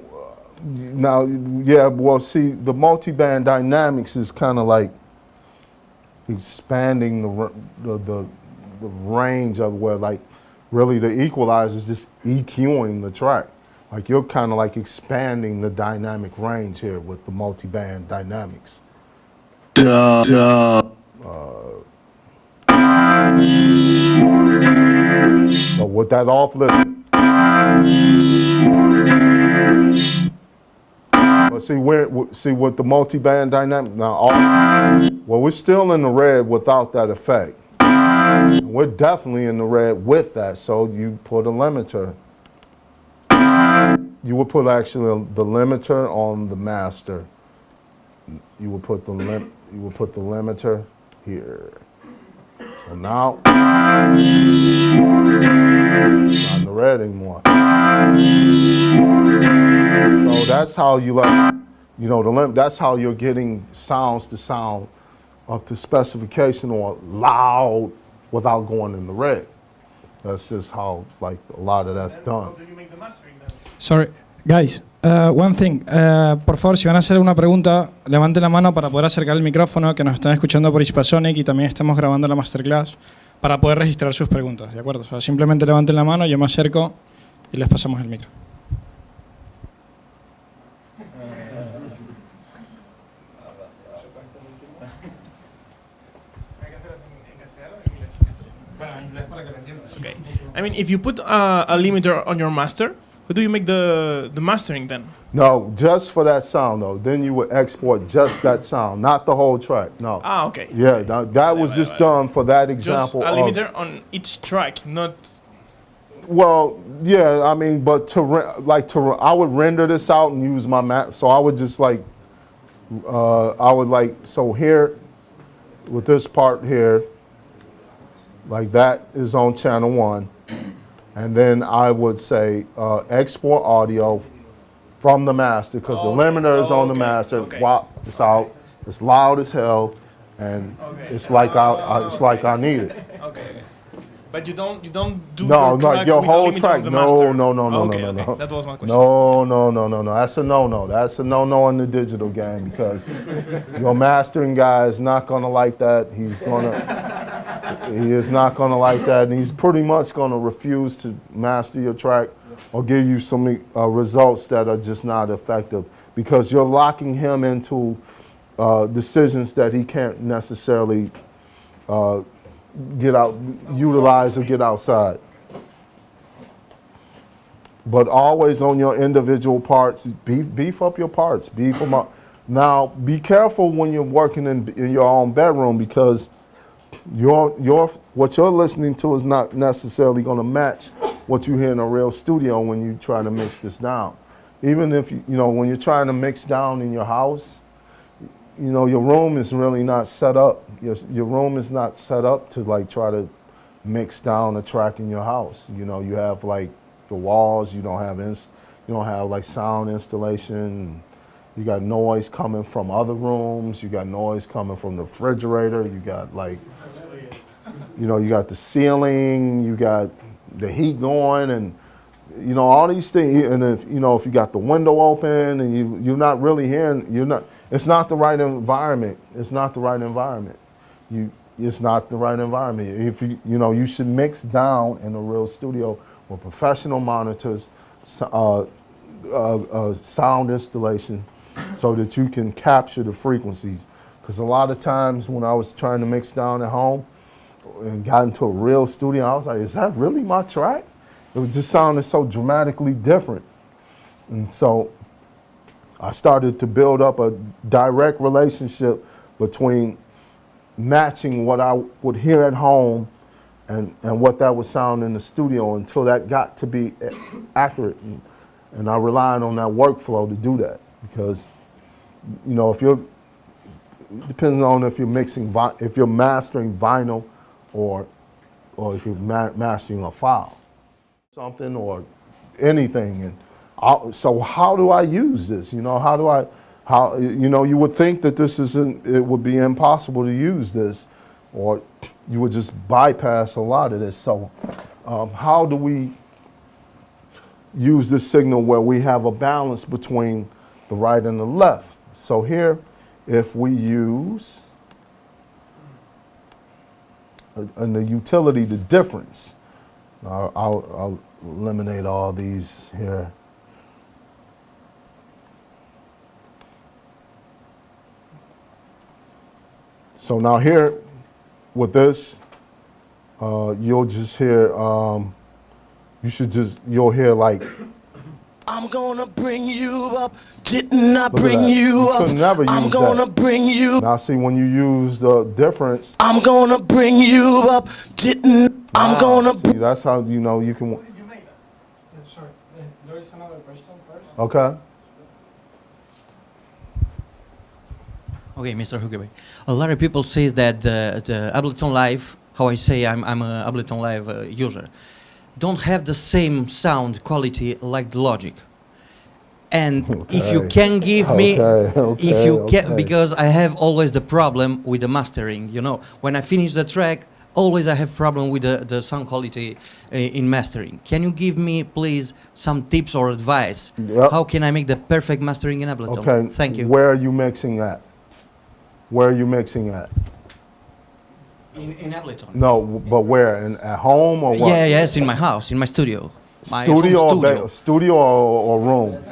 Now, yeah, well, see, the multi-band dynamics is kind of like expanding the range of where, like, really the equalizer is just EQing the track. Like, you're kind of like expanding the dynamic range here with the multi-band dynamics. dub, dub, So with that off lift, but see with the multi-band dynamic now, well, we're still in the red without that effect. We're definitely in the red with that, so you put a limiter. You would put actually the limiter on the master. You would put the limiter here. So now, not in the red anymore. So that's how you like, that's how you're getting sounds to sound up to specification or loud without going in the red. That's just how, like, a lot of that's done. Sorry, guys, one thing. Por favor, si van a hacer una pregunta, levanten la mano para poder acercar el micrófono, que nos están escuchando por Hispasonic y también estamos grabando la masterclass para poder registrar sus preguntas, ¿de acuerdo? O sea, simplemente levanten la mano, yo me acerco y les pasamos el micro. Okay. I mean, if you put a limiter on your master, how do you make the mastering then? No, just for that sound though. Then you would export just that sound, not the whole track. No. Ah, okay. Yeah, that was just done for that example. Just a limiter on each track, not. Well, yeah, I mean, but I would render this out and use my so I would just like, so here, with this part here, like that is on channel 1. And then I would say export audio from the master, because the limiter is on the master. Okay. Wow, it's out. It's loud as hell, and it's like I need it. Okay. But you don't do No, your track like your with a whole limiter track. on the No, master. no, no, no, Okay, no, no, okay. no. That was my question. No. That's a no-no. That's a no-no in the digital game because your mastering guy is not gonna like that. He is not gonna like that, and he's pretty much gonna refuse to master your track or give you some results that are just not effective because you're locking him into decisions that he can't necessarily utilize or get outside. But always on your individual parts, beef up your parts, beef them up. Now, be careful when you're working in your own bedroom because what you're listening to is not necessarily going to match what you hear in a real studio when you try to mix this down. Even if, when you're trying to mix down in your house, your room is really not set up. Your room is not set up to like try to mix down a track in your house. You have like the walls. You don't have like sound installation. You got noise coming from other rooms. You got noise coming from the refrigerator. You got like, you got the ceiling. You got the heat going, and all these things. And if you got the window open, and you're not really hearing, it's not the right environment. It's not the right environment. It's not the right environment. If you should mix down in a real studio with professional monitors, sound installation, so that you can capture the frequencies. Because a lot of times when I was trying to mix down at home and got into a real studio, I was like, is that really my track? It was just sounding so dramatically different. And so I started to build up a direct relationship between matching what I would hear at home and what that would sound in the studio until that got to be accurate. And I relied on that workflow to do that because, if you're, depends on if you're if you're mastering vinyl or if you're mastering a file, something or anything. And so how do I use this? You would think that it would be impossible to use this, or you would just bypass a lot of this. So how do we use this signal where we have a balance between the right and the left? So here, if we use in the utility, the difference, I'll eliminate all these here. So now here, with this, you'll just hear, you'll hear like, I'm gonna bring you up, didn't I look at bring that. you could up? never use I'm gonna that. bring you. Now see, when you use the difference, I'm gonna bring you up, didn't. I'm gonna. see, that's how you can, Did you make that? Sorry, there is another question first. okay? Okay, Mr. Huckaby. A lot of people say that the Ableton Live, how I say I'm a Ableton Live user, don't have the same sound quality like the Logic. And if you can give me, if you can, because I have always the problem with the mastering. When I finish the track, always I have problem with the sound quality in mastering. Can you give me, please, some tips or advice? Yep. How can I make the perfect mastering in Ableton? Okay. Thank you. Where are you mixing at? Where are you mixing at? In Ableton. No, but where? At home or what? Yeah, yes, in my house, in my studio. My Studio, home or studio. studio or room? Room.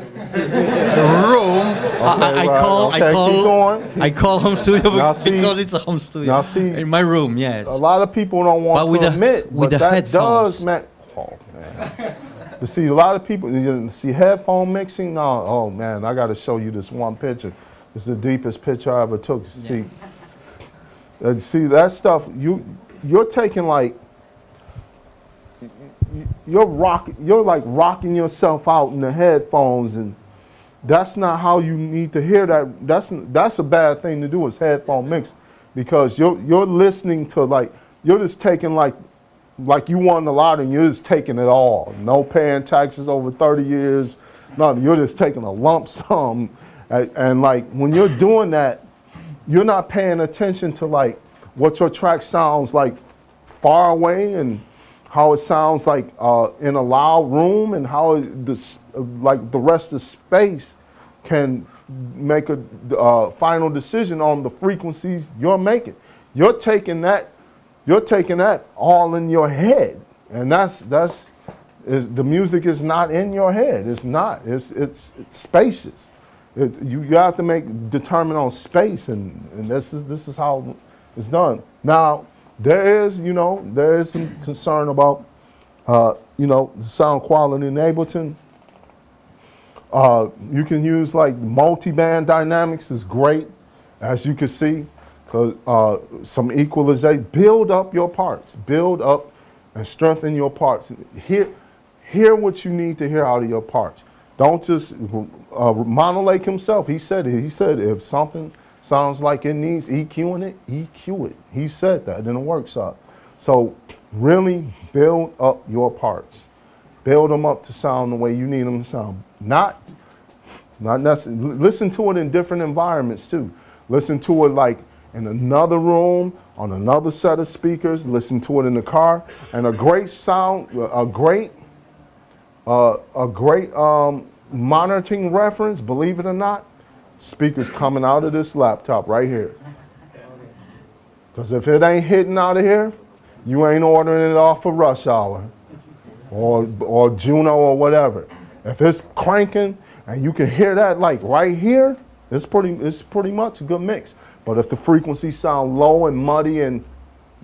I call home studio Now see- because it's a home studio. now see- in my room, yes. A lot of people don't want But with to the- admit, with but the that headphones. does man. Oh man. But see, a lot of people, see headphone mixing. No, oh man, I got to show you this one picture. It's the deepest picture I ever took. See, see that stuff. You're taking like. You're like rocking yourself out in the headphones, and that's not how you need to hear that. That's a bad thing to do is headphone mix, because you're listening to like, you're just taking like you won the lottery and you're just taking it all. No paying taxes over 30 years, nothing. You're just taking a lump sum, and like when you're doing that, you're not paying attention to like what your track sounds like far away and how it sounds like in a loud room, and how like the rest of space can make a final decision on the frequencies you're making. You're taking that all in your head, and the music is not in your head. It's not. It's spacious. You have to determine on space, and this is how it's done. Now there is some concern about the sound quality in Ableton. You can use like multi-band dynamics is great, as you can see, because some equalization. Build up your parts. Build up and strengthen your parts. Hear what you need to hear out of your parts. Don't just Monolake himself. He said it. He said if something sounds like it needs EQing it, EQ it. He said that in a workshop. So really build up your parts. Build them up to sound the way you need them to sound. Not necessarily. Listen to it in different environments too. Listen to it like in another room, on another set of speakers. Listen to it in the car. And a great sound, a great monitoring reference, believe it or not, speakers coming out of this laptop right here. Because if it ain't hitting out of here, you ain't ordering it off of Rush Hour or Juno or whatever. If it's cranking and you can hear that like right here, it's pretty much a good mix. But if the frequencies sound low and muddy, and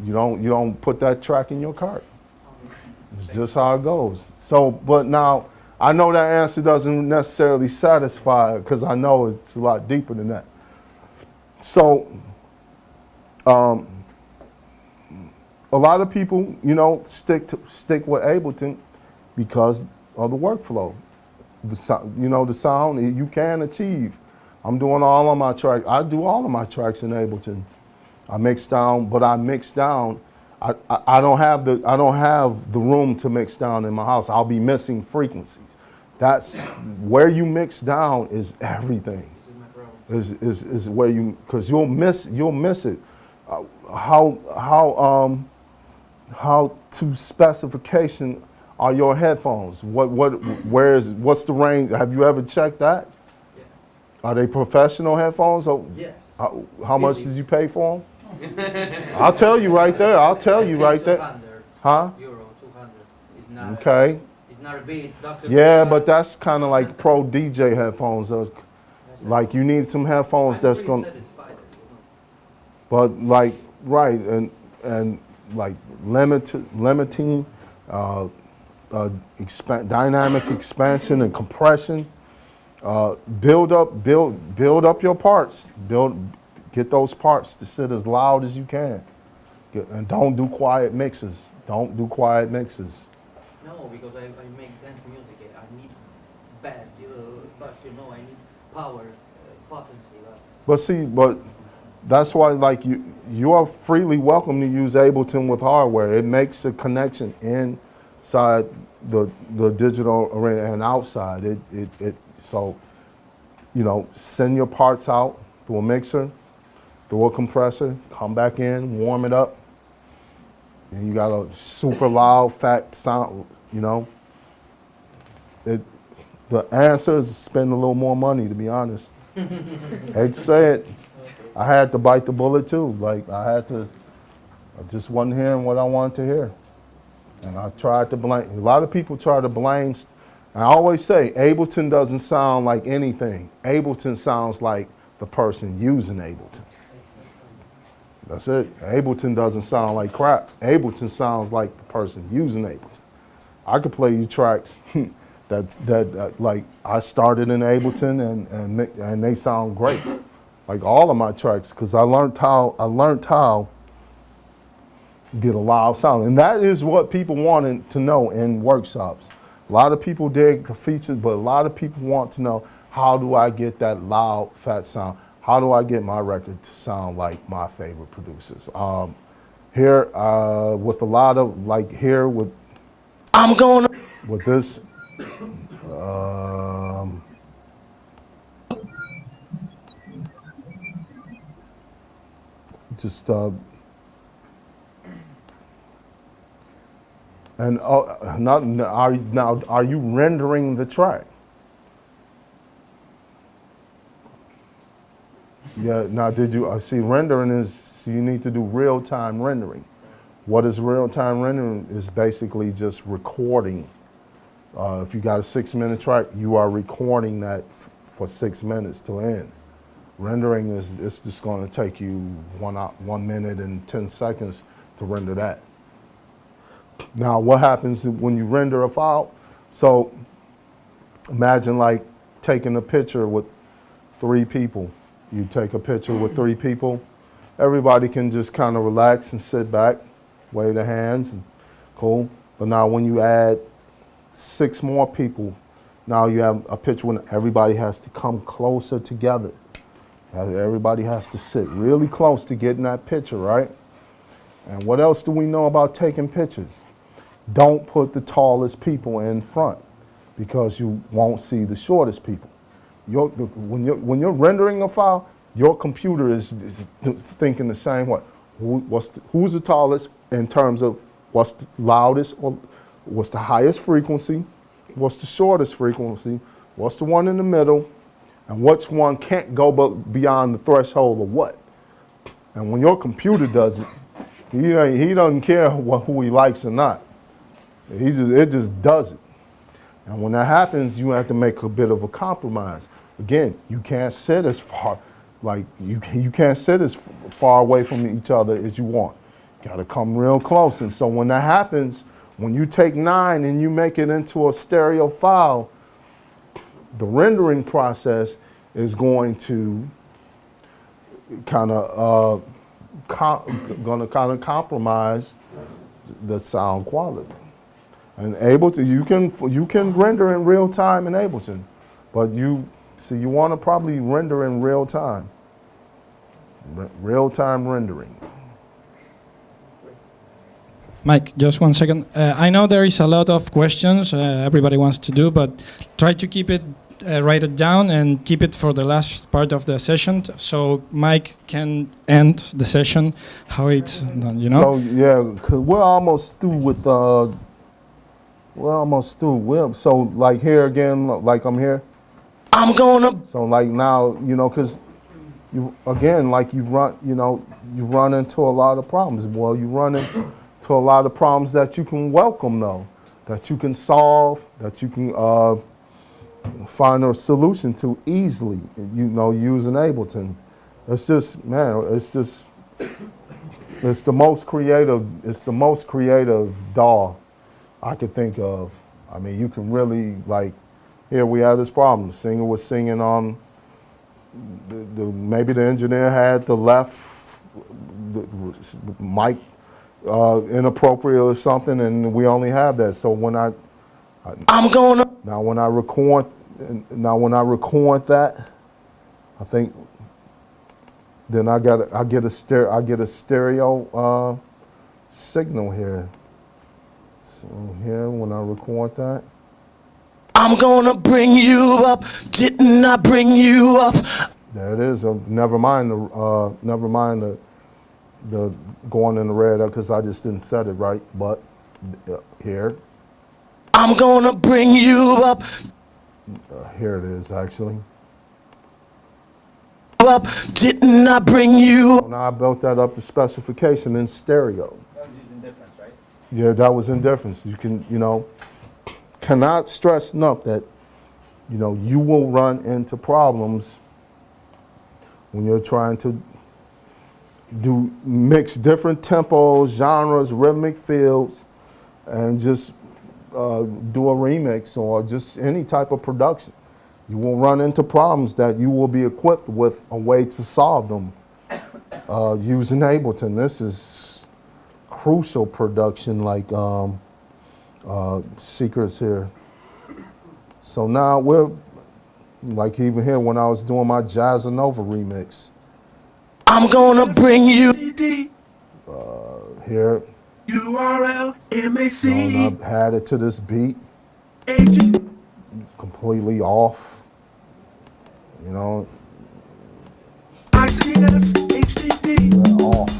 you don't put that track in your cart. It's just how it goes. So, but now I know that answer doesn't necessarily satisfy, because I know it's a lot deeper than that. So, a lot of people, stick with Ableton because of the workflow. The sound you can achieve. I'm doing all of my tracks. I do all of my tracks in Ableton. I mix down, but I mix down. I don't have the room to mix down in my house. I'll be missing frequencies. That's where you mix down is everything. Is where because you'll miss it. How to specification are your headphones? What's the range? Have you ever checked that? Yeah. Are they professional headphones? Or Yes. how much did you pay for them? I'll tell you right there. Huh? Euro 200. It's not. Okay. It's not a beat. It's Dr. Yeah, but that's kind of like pro DJ headphones. Like you need some headphones that's gonna. But like right and like limiting, dynamic expansion and compression. Build up your parts. Get those parts to sit as loud as you can. And don't do quiet mixes. Don't do quiet mixes. No, because I make dance music. I need bass, I need power, potency. But that's why like you are freely welcome to use Ableton with hardware. It makes a connection inside the digital arena and outside. So send your parts out through a mixer, through a compressor, come back in, warm it up, and you got a super loud, fat sound, The answer is spend a little more money, to be honest. Hate to say it. I had to bite the bullet too. Like I just wasn't hearing what I wanted to hear. And I tried to blame, a lot of people try to blame, I always say Ableton doesn't sound like anything. Ableton sounds like the person using Ableton. That's it. Ableton doesn't sound like crap. Ableton sounds like the person using Ableton. I could play you tracks that like I started in Ableton and they sound great. Like all of my tracks, because I learned how get a loud sound. And that is what people wanted to know in workshops. A lot of people dig the features, but a lot of people want to know, how do I get that loud, fat sound? How do I get my record to sound like my favorite producers? Here, with a lot of, like here with, with this, And are you rendering the track? Yeah. Now, did you see rendering is you need to do real-time rendering. What is real-time rendering? Is basically just recording. If you got a 6-minute track, you are recording that for 6 minutes to end. Rendering is it's just going to take you 1 minute and 10 seconds to render that. Now, what happens when you render a file? So imagine like taking a picture with 3 people. You take a picture with 3 people. Everybody can just kind of relax and sit back, wave their hands, and cool. But now when you add 6 more people, now you have a picture when everybody has to come closer together. Everybody has to sit really close to get in that picture, right? And what else do we know about taking pictures? Don't put the tallest people in front because you won't see the shortest people. When you're rendering a file, your computer is thinking the same way. Who's the tallest in terms of what's the loudest or what's the highest frequency, what's the shortest frequency, what's the one in the middle, and which one can't go beyond the threshold of what. And when your computer does it, he doesn't care who he likes or not. It just does it. And when that happens, you have to make a bit of a compromise. Again, you can't sit as far, like you can't sit as far away from each other as you want. You got to come real close. And so when that happens, when you take 9 and you make it into a stereo file, the rendering process is going to kind of compromise the sound quality. And Ableton, you can render in real time in Ableton, but you want to probably render in real time. Real time rendering. Mike, just 1 second. I know there is a lot of questions everybody wants to do, but try to keep it, write it down and keep it for the last part of the session so Mike can end the session how it's done, you know? So, yeah, 'cause we're almost through with, so like here again, like I'm here. I'm gonna So like now, because you run into a lot of problems. Well, you run into a lot of problems that you can welcome though, that you can solve, that you can find a solution to easily, using Ableton. It's just, man, it's the most creative DAW I could think of. I mean, you can really, like, here we have this problem. The singer was singing on, maybe the engineer had the left mic inappropriate or something, and we only have that. So when when I record that, I think then I get a stereo signal here. So here, when I record that, I'm gonna bring you up. Didn't I bring you up? there it is. Never mind the going in the red because I just didn't set it right. But here, I'm gonna bring you up. here it is actually. Up. Didn't I bring you? Now I built that up to specification in stereo. That was used in difference, right? Yeah, that was indifference. You can, cannot stress enough that, you will run into problems when you're trying to mix different tempos, genres, rhythmic fields, and just do a remix or just any type of production. You will run into problems that you will be equipped with a way to solve them using Ableton. This is crucial production, like secrets here. So now we're, like even here when I was doing my Jazzanova remix. I'm gonna bring you. Here, URL MAC. and I had it to this beat, completely off. ICS HTTP Off.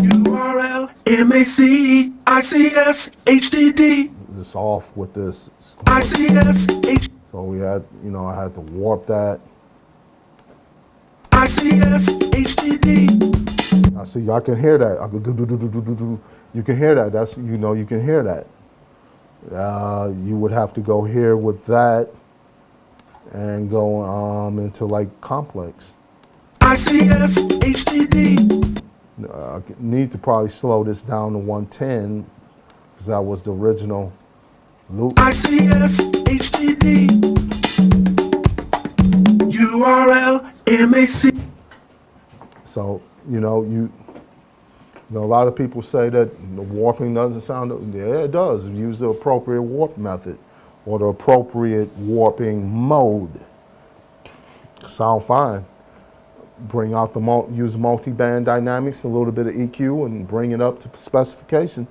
URL MACICSHDD It's off with this. ICSH So we had, you know, I had to warp that. ICSHDD I see, I can hear that. I go do do do do do do do. You can hear that. That's, you know, you can hear that. You would have to go here with that and go into like complex. ICSHDD I need to probably slow this down to 110 because that was the original loop. ICSHDD URL MAC. So, you know, a lot of people say that the warping doesn't sound, yeah, it does. Use the appropriate warp method or the appropriate warping mode. Sound fine. Bring out use multi-band dynamics, a little bit of EQ, and bring it up to specification.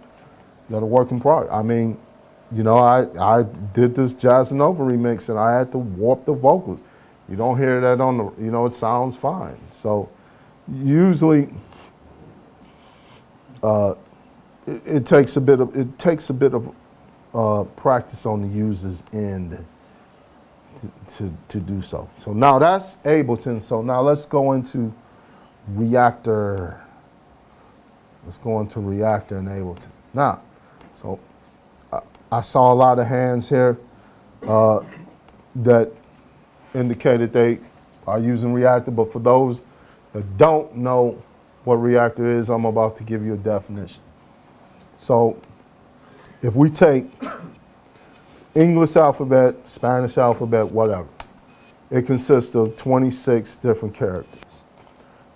You got a work in progress. I mean, you know, I did this Jazz Nova remix and I had to warp the vocals. You don't hear that on the, you know, it sounds fine. So usually it takes a bit of practice on the user's end to do so. So now that's Ableton. So now let's go into Reaktor. Let's go into Reaktor and Ableton. Now, so I saw a lot of hands here that indicated they are using Reaktor, but for those that don't know what Reaktor is, I'm about to give you a definition. So if we take English alphabet, Spanish alphabet, whatever, it consists of 26 different characters.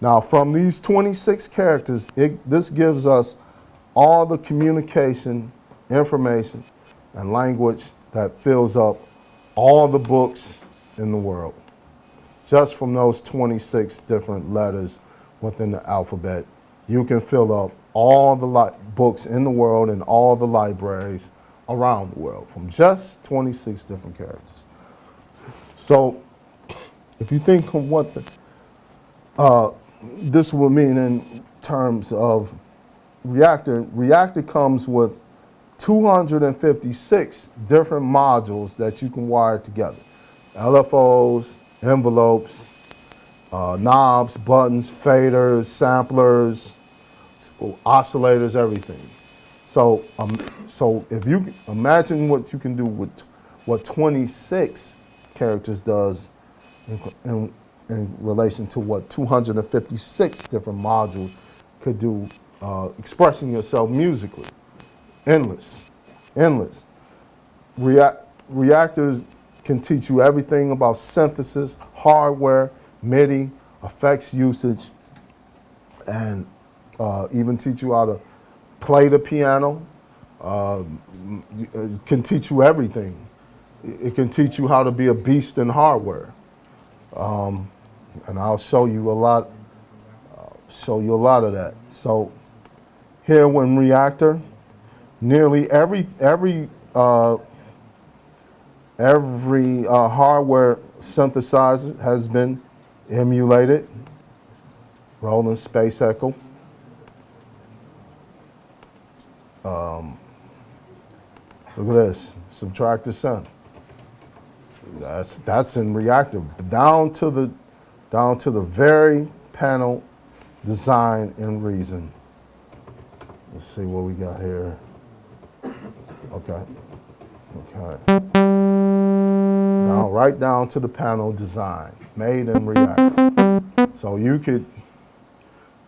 Now from these 26 characters, this gives us all the communication, information, and language that fills up all the books in the world. Just from those 26 different letters within the alphabet, you can fill up all the books in the world and all the libraries around the world from just 26 different characters. So if you think of what this will mean in terms of Reaktor comes with 256 different modules that you can wire together. LFOs, envelopes, knobs, buttons, faders, samplers, oscillators, everything. So, so if you imagine what you can do with what 26 characters does in relation to what 256 different modules could do, expressing yourself musically, endless. Reaktors can teach you everything about synthesis, hardware, MIDI, effects usage, and even teach you how to play the piano. It can teach you everything. It can teach you how to be a beast in hardware. And I'll show you a lot of that. So here when Reaktor, nearly every hardware synthesizer has been emulated. Roland Space Echo. Look at this, subtractor sum. That's in Reaktor, down to the very panel design and reason. Let's see what we got here. Okay. Right down to the panel design, made in Reaktor. So you could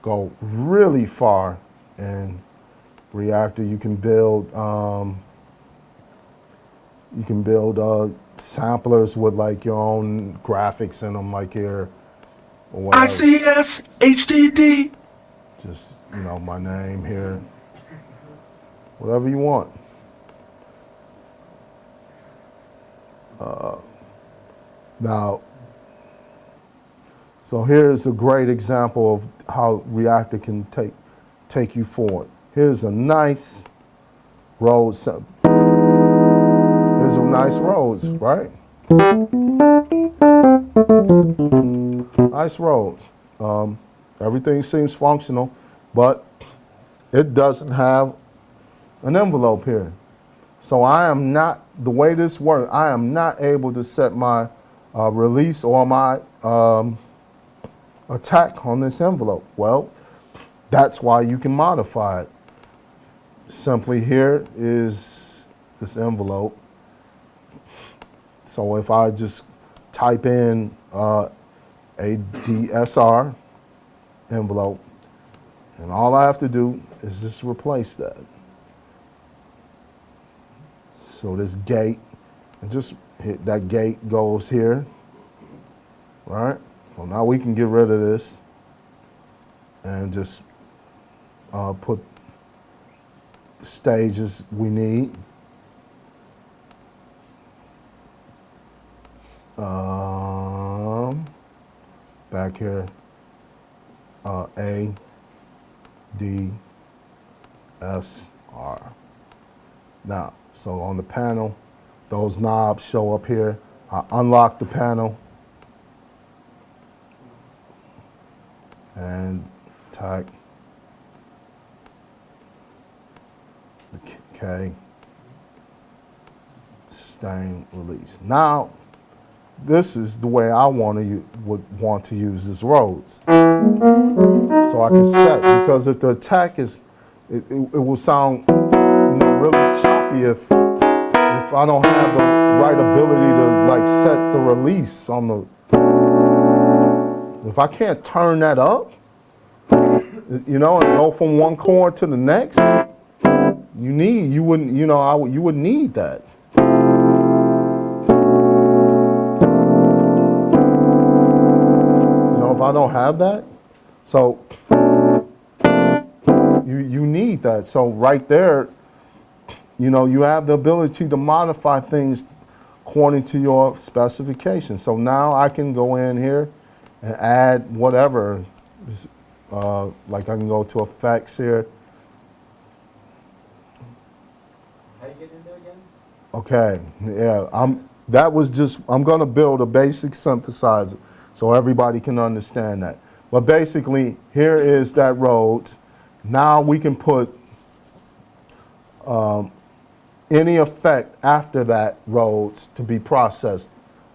go really far in Reaktor. You can build samplers with like your own graphics in them, like here. Or whatever. ICSHDD. Just, you know, my name here. Whatever you want. Now, so here's a great example of how Reaktor can take you forward. Here's a nice Rhodes. Here's a nice Rhodes, right? Nice Rhodes. Everything seems functional, but it doesn't have an envelope here. So I am not, the way this works, I am not able to set my release or my attack on this envelope. Well, that's why you can modify it. Simply here is this envelope. So if I just type in a DSR envelope, and all I have to do is just replace that. So this gate, and just hit that gate goes here, right? So now we can get rid of this and just put the stages we need. Back here, A, D, S, R. Now, so on the panel, those knobs show up here. I unlock the panel and type the K, stain, release. Now, this is the way I would want to use this Rhodes. So I can set, because if the attack is, it will sound really choppy if I don't have the right ability to like set the release on the, if I can't turn that up, you know, and go from one chord to the next, you wouldn't need that. If I don't have that, so you need that. So right there, you know, you have the ability to modify things according to your specifications. So now I can go in here and add whatever, like I can go to effects here. How do you get in there again? Okay, yeah, I'm gonna build a basic synthesizer so everybody can understand that. But basically, here is that Rhodes. Now we can put any effect after that Rhodes to be processed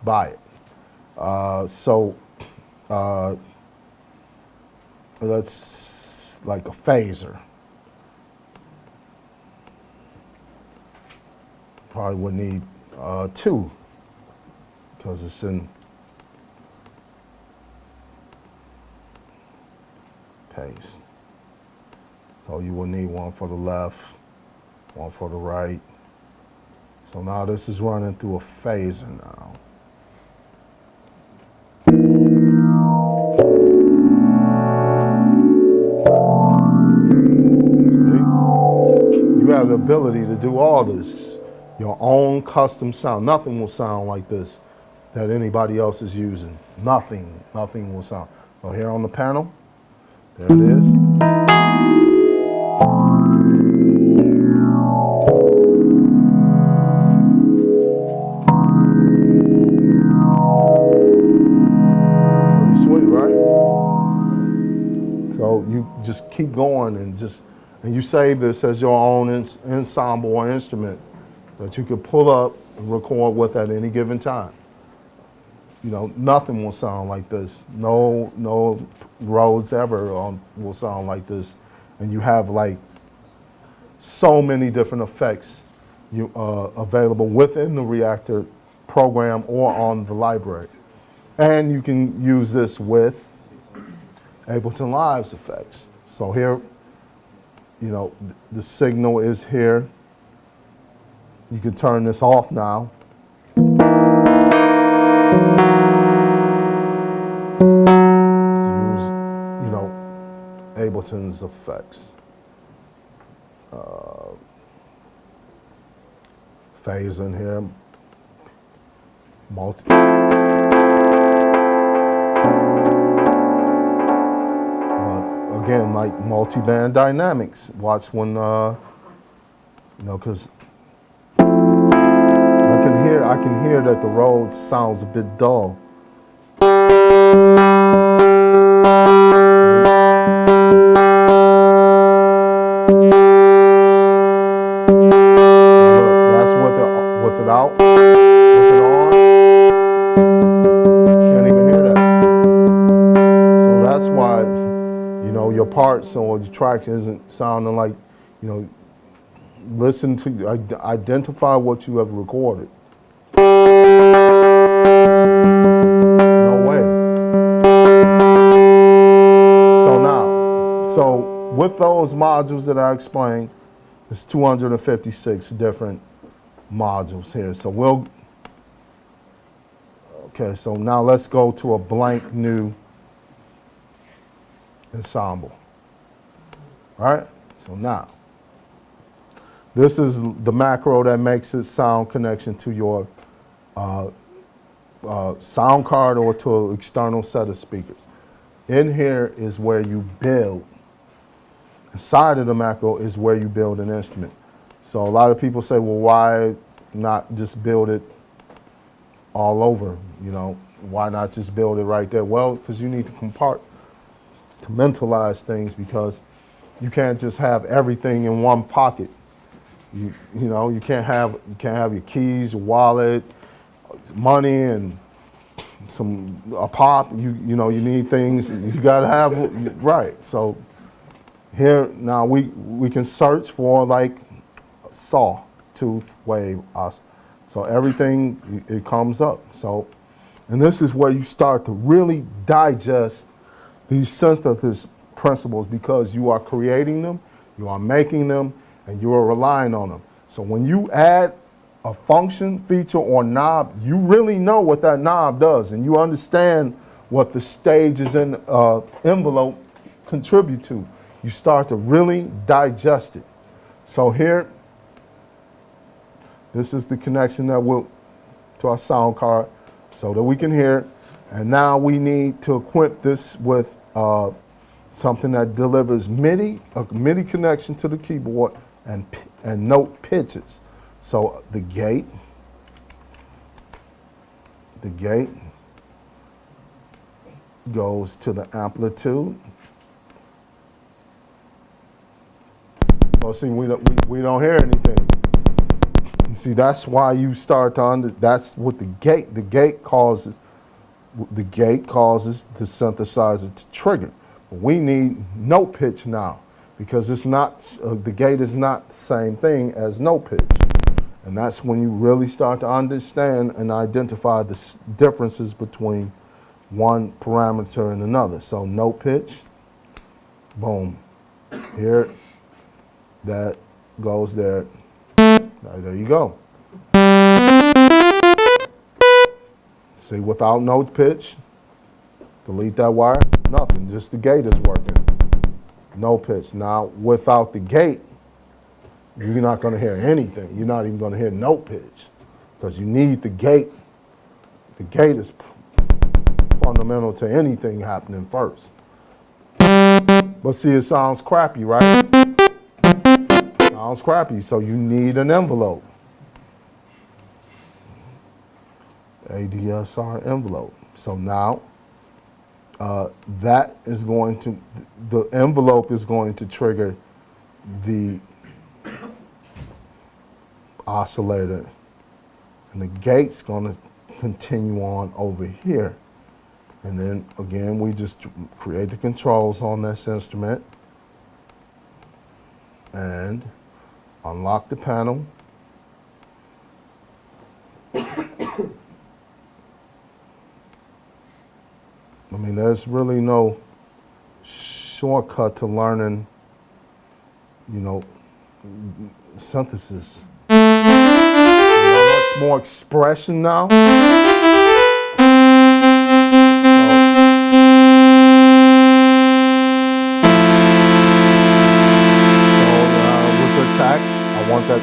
by it. That's like a phaser. Probably would need two, because it's in paste. So you will need one for the left, one for the right. So now this is running through a phaser now. You have the ability to do all this, your own custom sound. Nothing will sound like this that anybody else is using. Nothing will sound. So here on the panel, there it is. Pretty sweet, right? So you just keep going and you save this as your own ensemble or instrument that you could pull up and record with at any given time. You know, nothing will sound like this. No Rhodes ever will sound like this. And you have like so many different effects available within the Reaktor program or on the library. And you can use this with Ableton Live's effects. So here, you know, the signal is here. You can turn this off now. Use, you know, Ableton's effects. Phase in here. Again, like multi-band dynamics. Watch when, you know, because I can hear that the Rhodes sounds a bit dull. with it out, with it on. Can't even hear that. So that's why, you know, your parts or your track isn't sounding like, you know, listen to, identify what you have recorded. No way. So with those modules that I explained, there's 256 different modules here. So okay, so now let's go to a blank new ensemble. All right, so now, this is the macro that makes it sound connection to your sound card or to an external set of speakers. In here is where you build. Inside of the macro is where you build an instrument. So a lot of people say, well, why not just build it all over? You know, why not just build it right there? Well, because you need to compartmentalize things, because you can't just have everything in one pocket. You know, you can't have your keys, your wallet, money, and a pop. You know, you need things. You gotta have right. So here now we can search for like saw, tooth, wave, us. So everything it comes up. So, and this is where you start to really digest these synthesis principles, because you are creating them, you are making them, and you are relying on them. So when you add a function, feature, or knob, you really know what that knob does, and you understand what the stages in envelope contribute to. You start to really digest it. So here, this is the connection that will to our sound card so that we can hear it. And now we need to equip this with something that delivers MIDI, a MIDI connection to the keyboard, and note pitches. So the gate goes to the amplitude. Well, see, we don't hear anything. You see, that's why you start to that's what the gate causes the synthesizer to trigger. But we need note pitch now, because it's not, the gate is not the same thing as note pitch. And that's when you really start to understand and identify the differences between one parameter and another. So note pitch, boom, here, that goes there. There you go. See, without note pitch, delete that wire, nothing, just the gate is working. No pitch. Now, without the gate, you're not going to hear anything. You're not even going to hear note pitch, because you need the gate. The gate is fundamental to anything happening first. But see, it sounds crappy, right? Sounds crappy, so you need an envelope. ADSR envelope. So now, that is going to, the envelope is going to trigger the oscillator, and the gate's going to continue on over here. And then again, we just create the controls on this instrument and unlock the panel. I mean, there's really no shortcut to learning, you know, synthesis. Much more expression now. With the attack, I want that.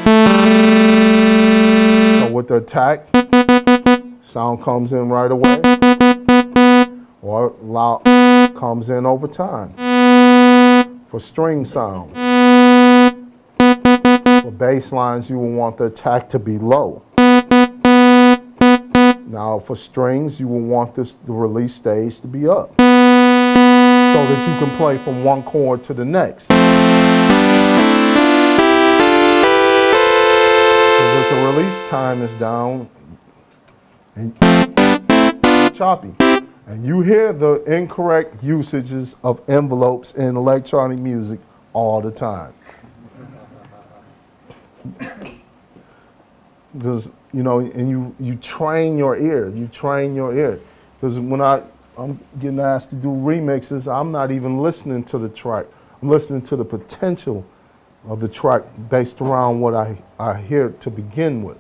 So with the attack, sound comes in right away, or loud comes in over time. For string sounds. For bass lines, you will want the attack to be low. Now for strings, you will want the release stage to be up, so that you can play from one chord to the next. The the release time is down and choppy. And you hear the incorrect usages of envelopes in electronic music all the time. Because, you know, and you train your ear, Because when I'm getting asked to do remixes, I'm not even listening to the track. I'm listening to the potential of the track based around what I hear to begin with.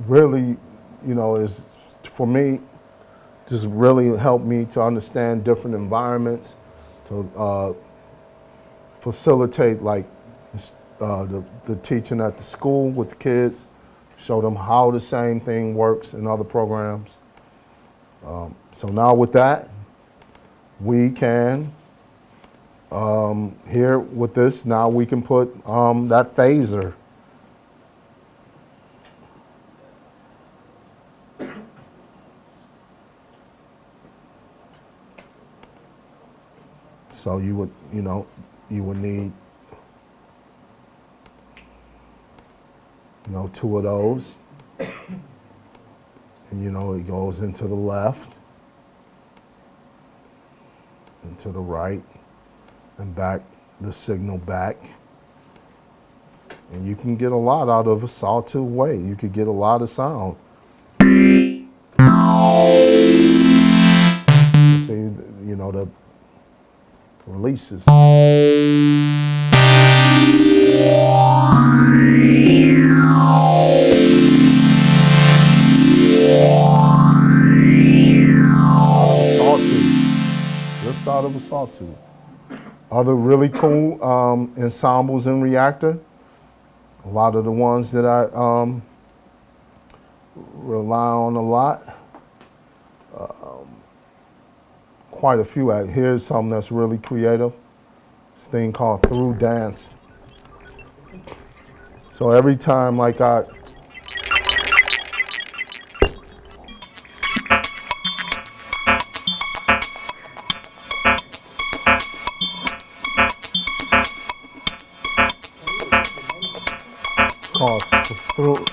Really, you know, is for me, just really helped me to understand different environments, to facilitate like the teaching at the school with the kids, show them how the same thing works in other programs. So now with that, we can, here with this, now we can put that phaser. So you would, you know, you would need, you know, 2 of those. And, you know, it goes into the left, into the right, and back, the signal back. And you can get a lot out of a sawtooth way. You could get a lot of sound. See, you know, the releases. Just out of a sawtooth. Other really cool ensembles in Reaktor. A lot of the ones that I rely on a lot. Quite a few. Here's something that's really creative. This thing called through dance. So every time like I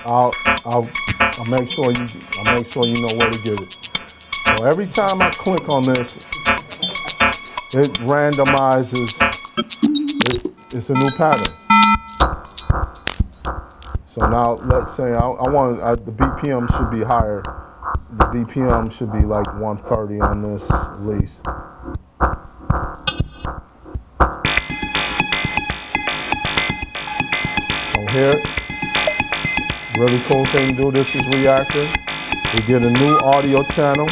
I'll make sure you know where to get it. So every time I click on this, it randomizes. It's a new pattern. So now let's say I want the BPM should be higher. The BPM should be like 130 on this at least. So here, really cool thing to do. This is Reaktor. We get a new audio channel,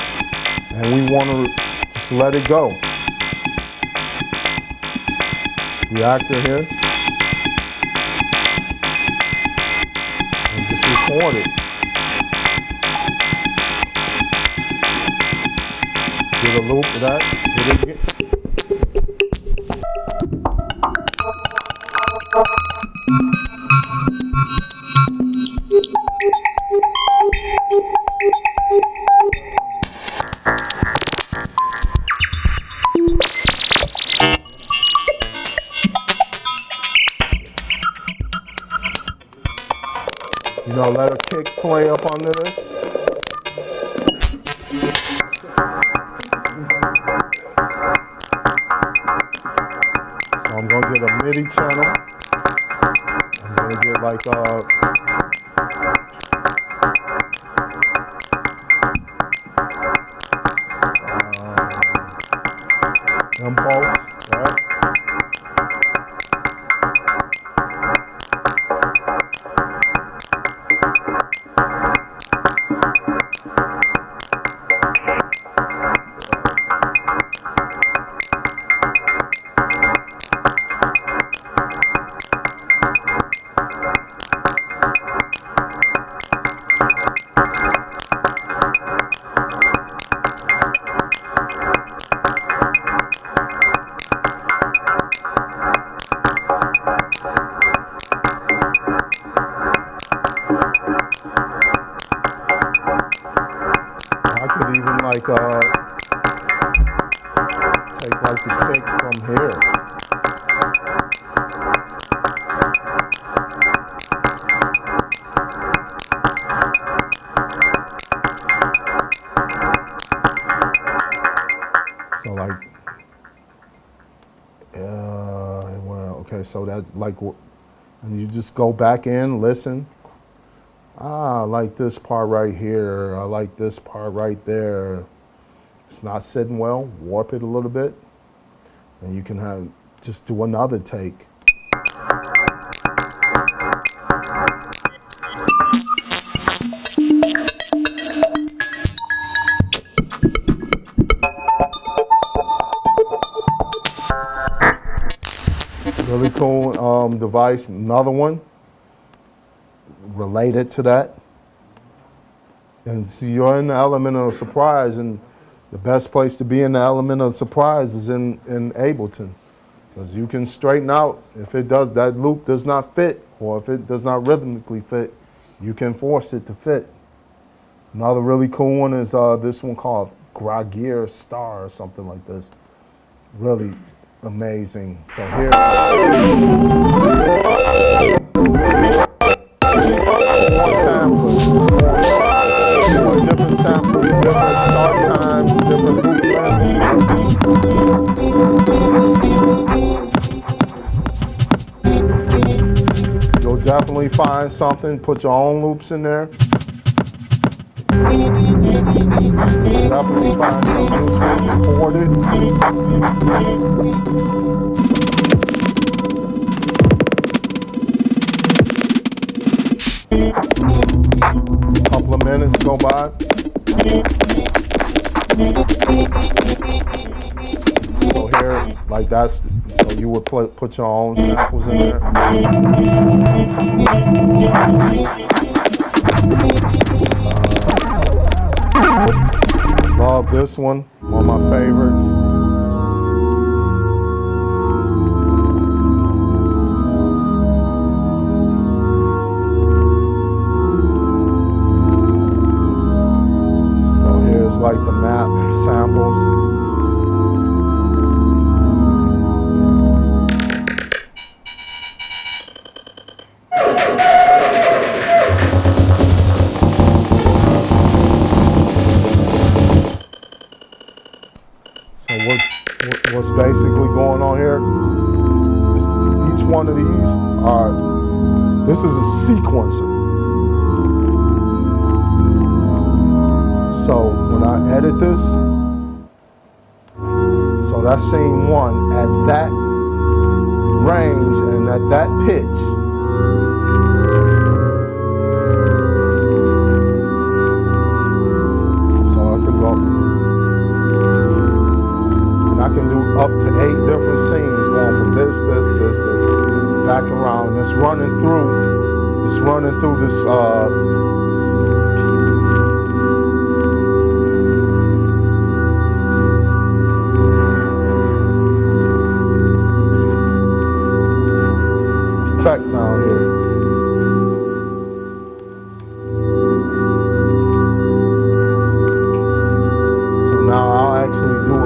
and we want to just let it go. Reaktor here. And just record it. Get a loop of that. Hit it again. You know, let a kick play up under this. So I'm gonna get a MIDI channel. I'm gonna get like impulse, right? Take like the kick from here. So that's like, and you just go back in, listen. I like this part right here. I like this part right there. It's not sitting well, warp it a little bit. And you can just do another take. Really cool device. Another one related to that. And so you're in the element of surprise, and the best place to be in the element of surprise is in Ableton. Because you can straighten out if that loop does not fit, or if it does not rhythmically fit, you can force it to fit. Another really cool one is this one called Gragir Star or something like this. Really amazing. So here, more samplers, more different samples, different start times, different loop lengths. You'll definitely find something, put your own loops in there. You'll definitely find something useful, record it. Couple of minutes go by. So here, like so you would put your own samples in there. Love this one of my favorites. Like the map samples. So what's basically going on here is each one of these this is a sequencer. So when I edit this, so that's scene one at that range and at that pitch. So I can go, and I can do up to 8 different scenes going from this, back around. It's running through this, effect down here. So now I'll actually do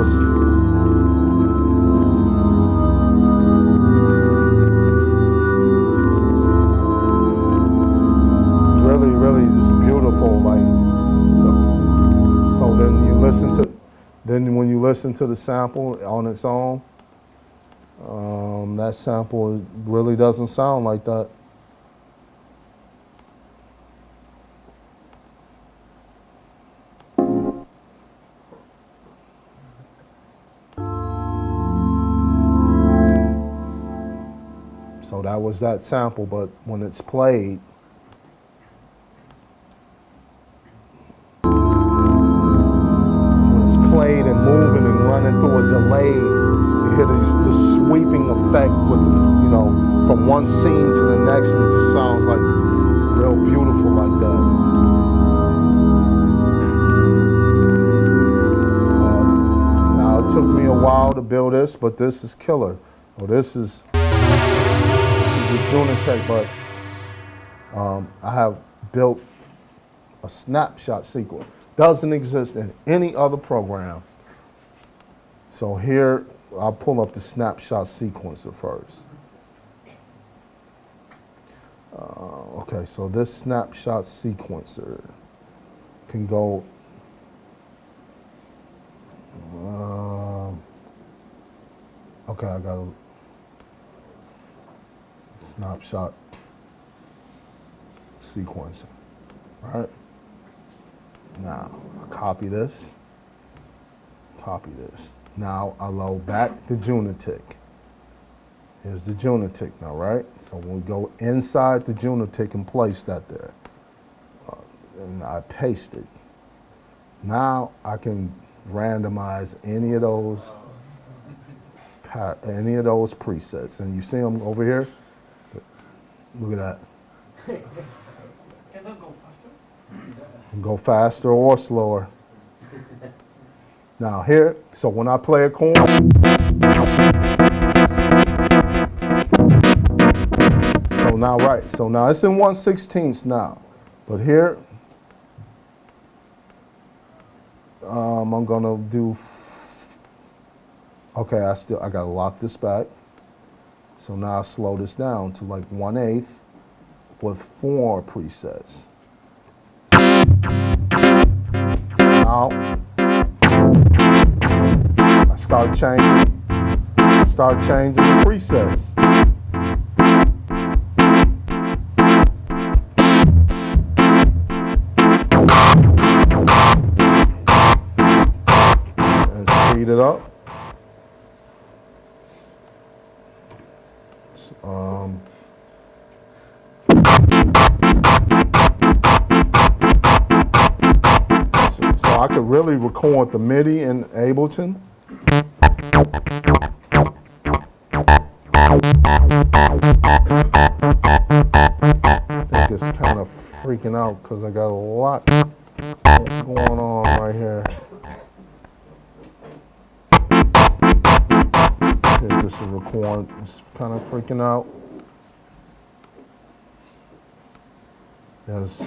really just beautiful, like, so then when you listen to the sample on its own, that sample really doesn't sound like that. So that was that sample, but when it's played, and moving and running through a delay, you hear the sweeping effect with from one scene to the next, and it just sounds like real beautiful like that. Now it took me a while to build this, but this is killer. Well, this is the Junitech, but I have built a snapshot sequence. Doesn't exist in any other program. So here, I'll pull up the snapshot sequencer first. Okay, so this snapshot sequencer can go, okay, I gotta, snapshot sequencing, right? Now, I copy this. Now I load back the Junitic. Here's the Junitic now, right? So when we go inside the Junitic and place that there, and I paste it. Now I can randomize any of those presets. And you see them over here? Look at that. Can that go faster? Can go faster or slower. Now here, so when I play a chord, so now it's in 1/16 now, but here, I'm gonna do, okay, I gotta lock this back. So now I slow this down to like 1/8 with 4 presets. Now, I start changing the presets. And speed it up. So I could really record the MIDI in Ableton. It gets kind of freaking out because I got a lot going on right here. This is record. It's kind of freaking out. Yes.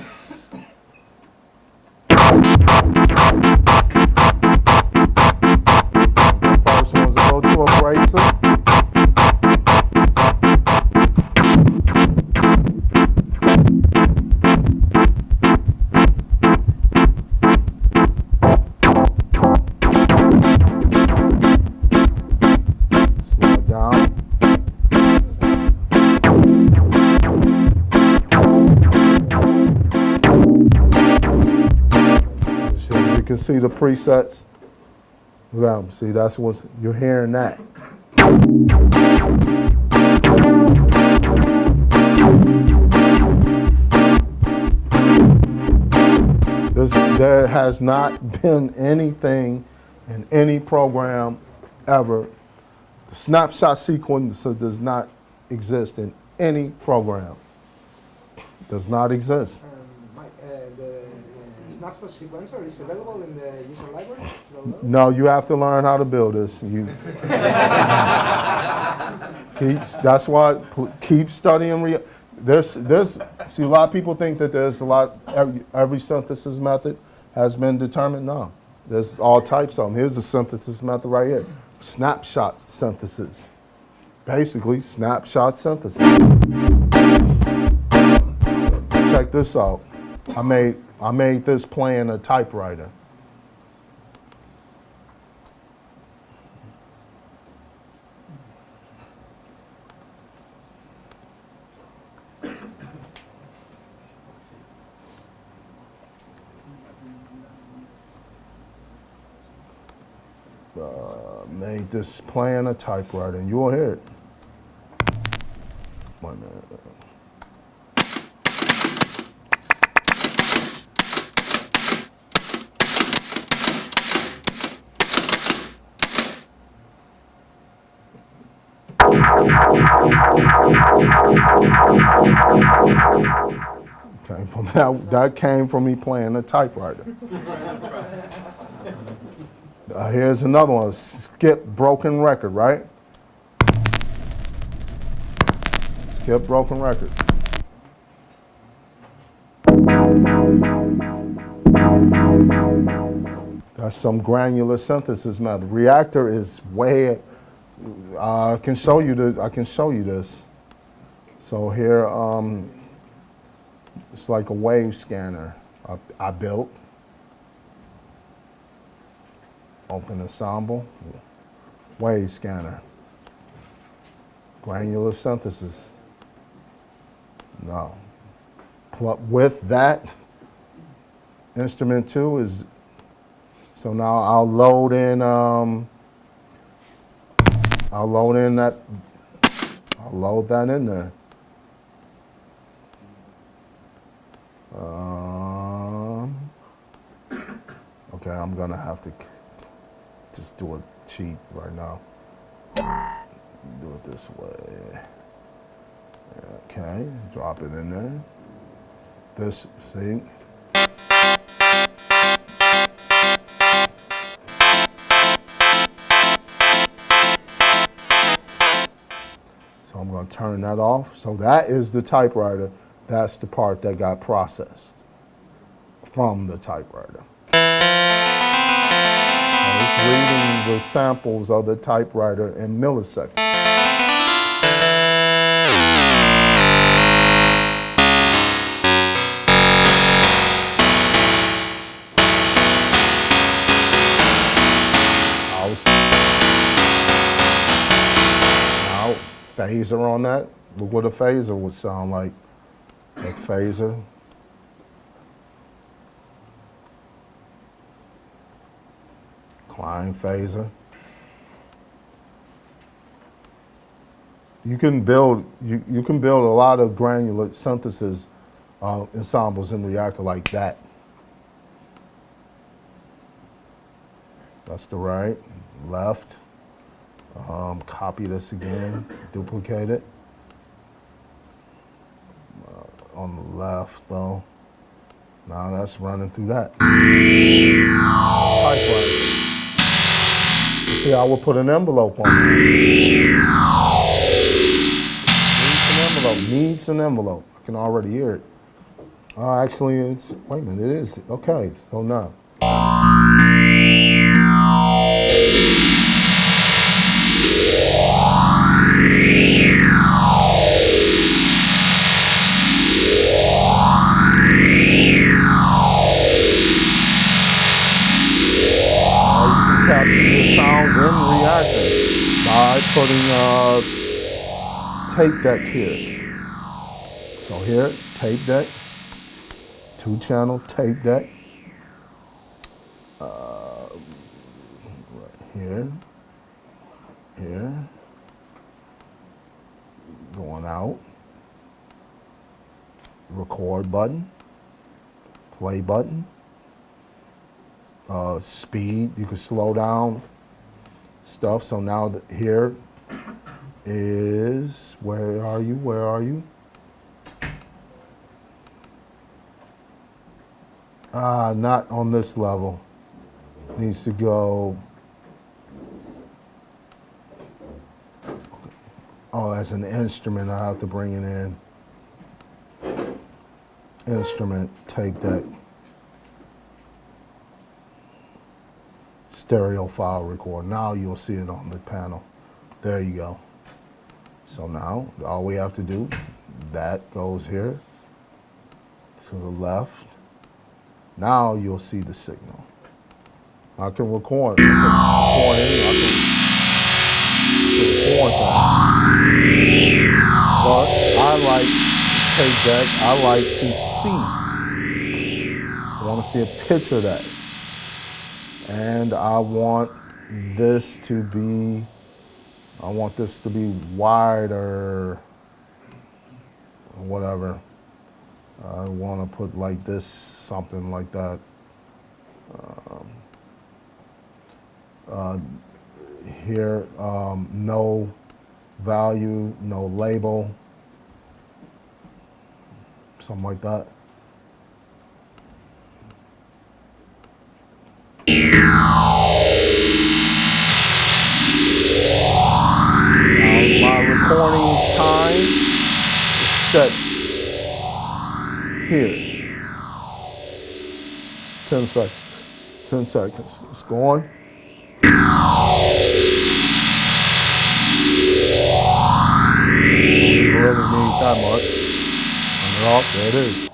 The first one's a go to a bracer. You can see the presets. Look at them. See, that's what you're hearing that. There has not been anything in any program ever. The snapshot sequence does not exist in any program. Does not exist. Mike, the snapshot sequencer is available in the user library? No, you have to learn how to build this. That's why keep studying. See, a lot of people think that there's a lot, every synthesis method has been determined. No, there's all types of them. Here's the synthesis method right here. Snapshot synthesis. Basically, snapshot synthesis. Check this out. I made this playing a typewriter. Made this playing a typewriter, and you'll hear it. One minute. That came from me playing a typewriter. Here's another one, skip broken record, right? Skip broken record. That's some granular synthesis method. Reaktor is way. I can show you this. So here, it's like a wave scanner I built. Open ensemble, wave scanner, granular synthesis. No. With that, instrument 2 is, so now I'll load in that in there. Okay, I'm gonna have to just do a cheat right now. Do it this way. Okay, drop it in there. This, see? So I'm going to turn that off. So that is the typewriter. That's the part that got processed from the typewriter. So it's reading the samples of the typewriter in milliseconds. Now, phaser on that. Look what a phaser would sound like. Like phaser. Klein phaser. You can build a lot of granular synthesis ensembles in Reaktor like that. That's the right, left. Copy this again, duplicate it. On the left though. Now that's running through that. Typewriter. You see, I would put an envelope on it. Needs an envelope. I can already hear it. Actually, it's, wait a minute, it is. Okay, so now. Capture the sounds in Reaktor by putting tape deck here. So here, tape deck, 2-channel tape deck. Right here, going out. Record button, play button. Speed, you can slow down stuff. So now here is, where are you? Not on this level. Needs to go, as an instrument, I have to bring it in. Instrument, take that. Stereo file record. Now you'll see it on the panel. There you go. So now all we have to do, that goes here to the left. Now you'll see the signal. I can record. I can record that. But I like to take that. I like to see. I want to see a picture of that. And I want this to be wider, or whatever. I want to put like this, something like that. Here, no value, no label, something like that. My recording time is set here. 10 seconds. 10 seconds. It's going. You really need that much. Turn it off. There it is.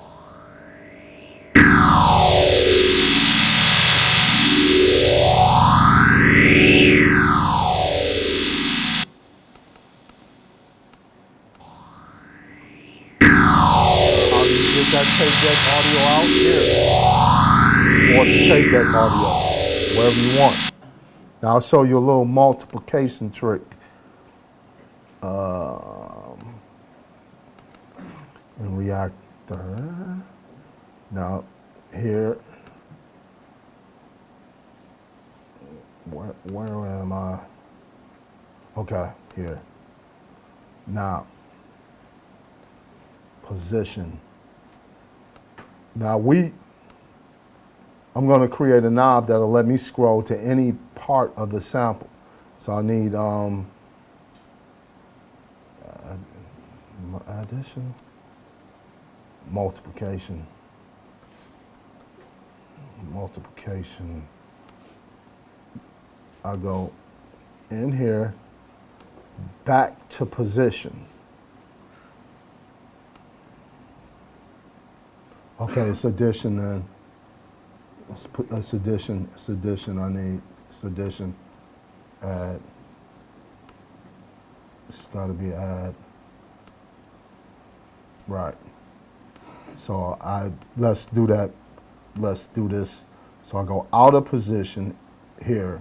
tape deck audio out here, or the tape deck audio, wherever you want. Now I'll show you a little multiplication trick. In Reaktor. Now here, where am I? Okay, here. Now, position. Now I'm gonna create a knob that'll let me scroll to any part of the sample. So I need addition, multiplication. I go in here, back to position. Okay, it's addition then. It's addition, I need, it's addition, add. It's gotta be add. Right. So let's do that. Let's do this. So I go out of position here,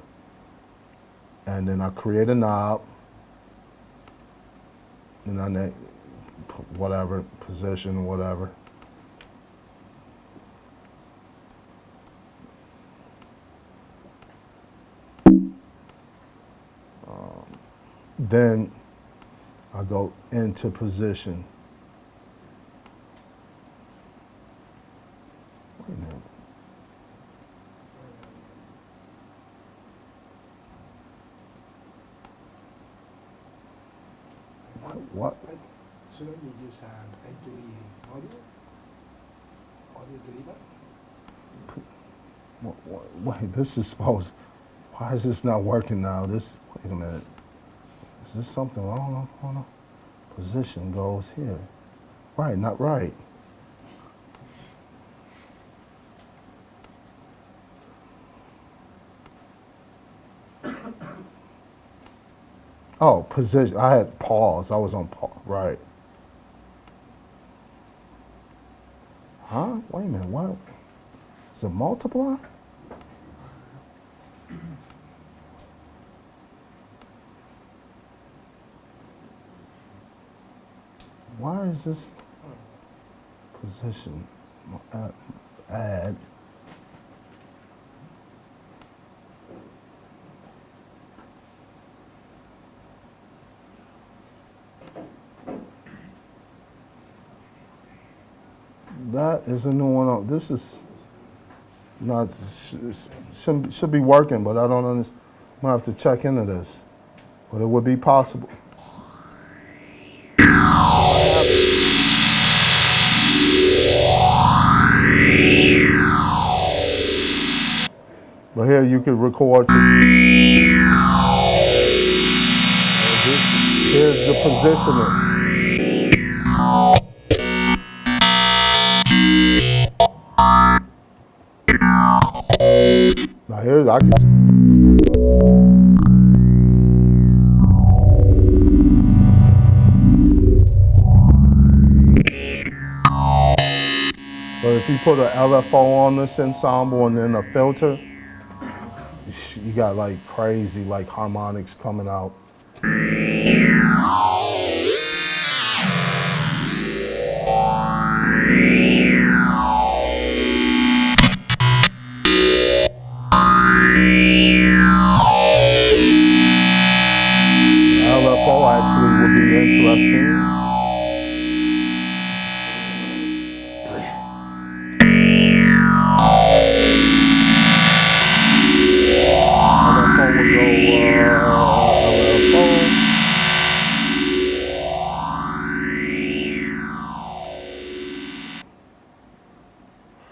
and then I create a knob, and I name whatever position, whatever. Then I go into position. Wait a minute. What? Shouldn't you use an A2E audio? Audio deliver? Wait, this is supposed, why is this not working now? Wait a minute. Is there something wrong? Hold on. Position goes here. Right, not right. Oh, position, I had pause, I was on pause, right. Huh? Wait a minute, what? Is it multiply? Why is this position, add? That is a new one. This is not, should be working, but I don't understand. I'm gonna have to check into this, but it would be possible. But here you could record. Here's the positioning. Now here's, I can. So if you put an LFO on this ensemble and then a filter, you got like crazy like harmonics coming out. LFO actually would be interesting.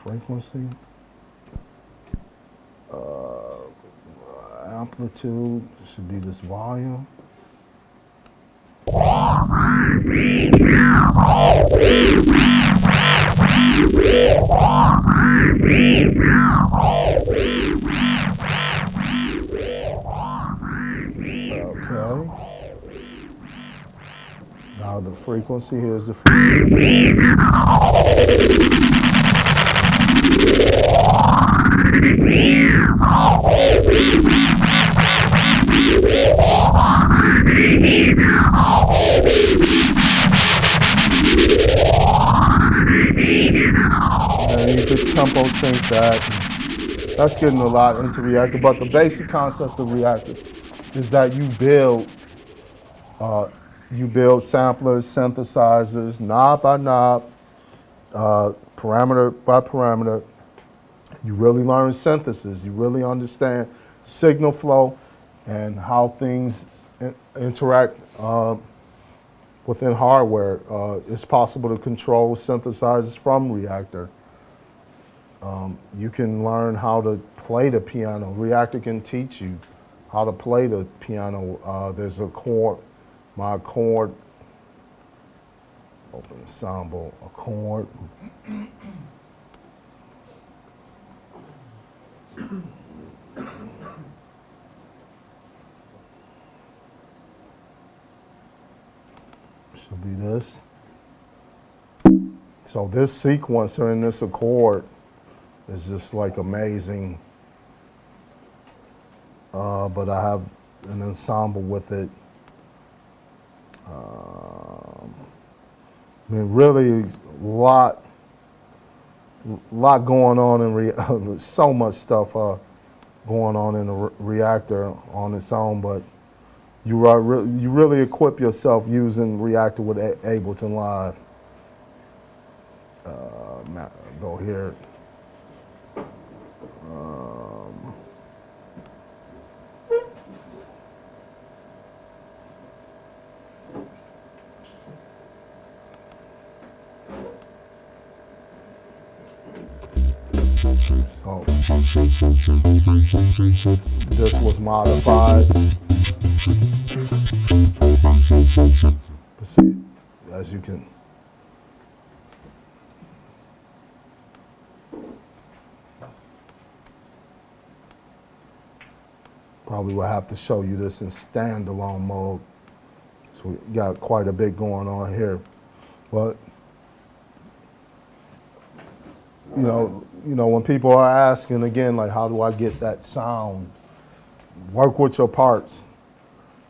Frequency, amplitude should be this volume. Okay. Now the frequency, here's the frequency. tempo sync that. That's getting a lot into Reaktor, but the basic concept of Reaktor is that you build samplers, synthesizers, knob by knob, parameter by parameter. You really learn synthesis. You really understand signal flow and how things interact within hardware. It's possible to control synthesizers from Reaktor. You can learn how to play the piano. Reaktor can teach you how to play the piano. There's a chord, my chord, open ensemble, a chord. Should be this. So this sequencer in this accord is just like amazing. But I have an ensemble with it. I mean, really, lot going on in so much stuff going on in the Reaktor on its own, but you really equip yourself using Reaktor with Ableton Live. Go here. So this was modified. Let's see, as you can. Probably will have to show you this in standalone mode. So we got quite a bit going on here. But you know, when people are asking again, like, how do I get that sound? Work with your parts.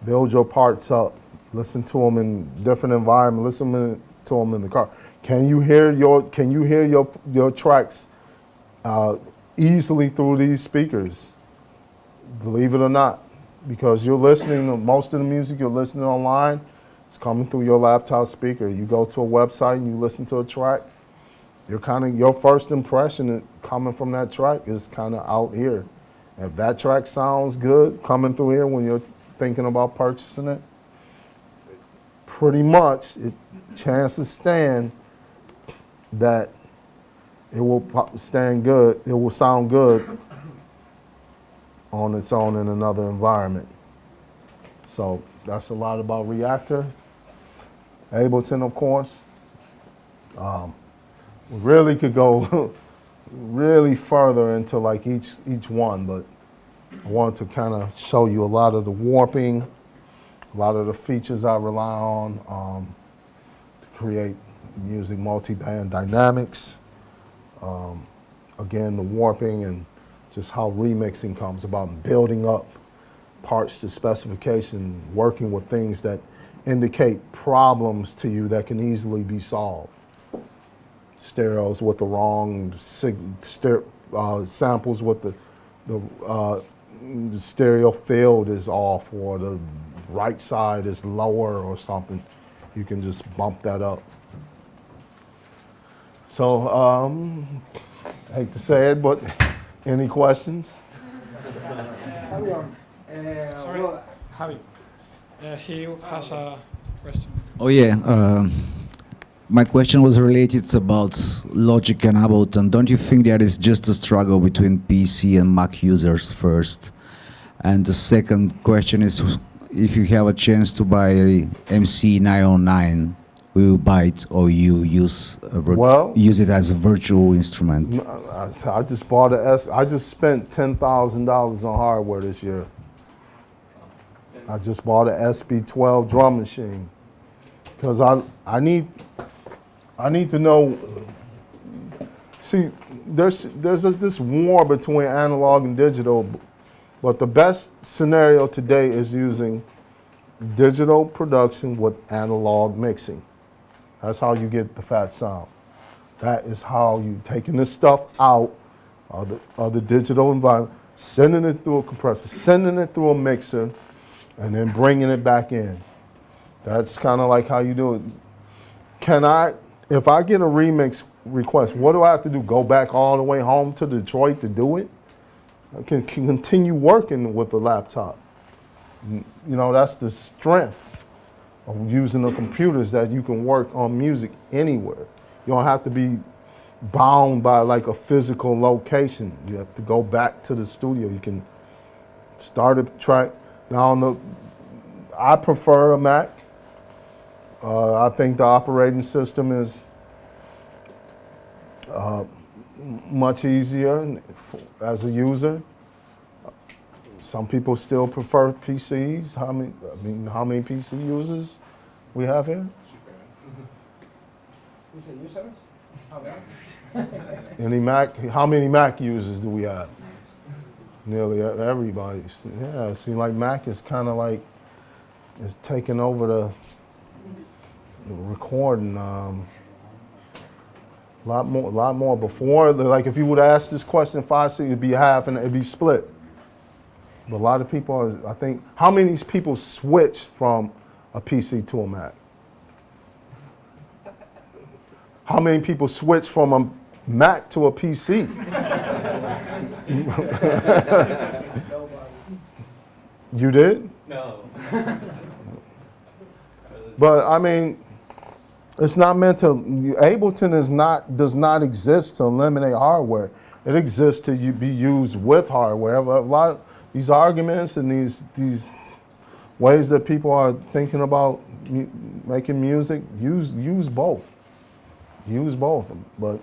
Build your parts up. Listen to them in different environments. Listen to them in the car. Can you hear your tracks easily through these speakers? Believe it or not, because you're listening to most of the music you're listening online, it's coming through your laptop speaker. You go to a website and you listen to a track. Your first impression coming from that track is kind of out here. If that track sounds good coming through here when you're thinking about purchasing it, pretty much chances stand that it will stand good. It will sound good on its own in another environment. So that's a lot about Reaktor. Ableton, of course. We really could go really further into like each one, but I wanted to kind of show you a lot of the warping, a lot of the features I rely on to create music multi-band dynamics. Again, the warping and just how remixing comes about, building up parts to specification, working with things that indicate problems to you that can easily be solved. Stereos with the wrong samples with the stereo field is off, or the right side is lower or something. You can just bump that up. So, I hate to say it, but any questions? Carry on. Sorry, Well, Javi. He has a question. Oh yeah, my question was related about Logic and Ableton. Don't you think that is just a struggle between PC and Mac users first? And the second question is, if you have a chance to buy a MC909, will you buy it or you use it as a virtual instrument? I just bought I just spent $10,000 on hardware this year. I just bought an SB12 drum machine because I need to know. See, there's this war between analog and digital, but the best scenario today is using digital production with analog mixing. That's how you get the fat sound. That is how you taking this stuff out of the digital environment, sending it through a compressor, sending it through a mixer, and then bringing it back in. That's kind of like how you do it. If I get a remix request, what do I have to do? Go back all the way home to Detroit to do it? I can continue working with the laptop. You know, that's the strength of using the computers, that you can work on music anywhere. You don't have to be bound by like a physical location. You have to go back to the studio. You can start a track. Now, I prefer a Mac. I think the operating system is much easier as a user. Some people still prefer PCs. How many PC users we have here? users? Any Mac? How many Mac users do we have? Nearly everybody. Yeah, it seems like Mac is kind of like it's taking over the recording. A lot more before. Like if you would ask this question 5, 6, it'd be half and it'd be split. But a lot of people, I think, how many people switch from a PC to a Mac? How many people switch from a Mac to a PC? You did? No. But I mean, it's not meant to. Ableton does not exist to eliminate hardware. It exists to be used with hardware. A lot of these arguments and these ways that people are thinking about making music, use both. Use both, but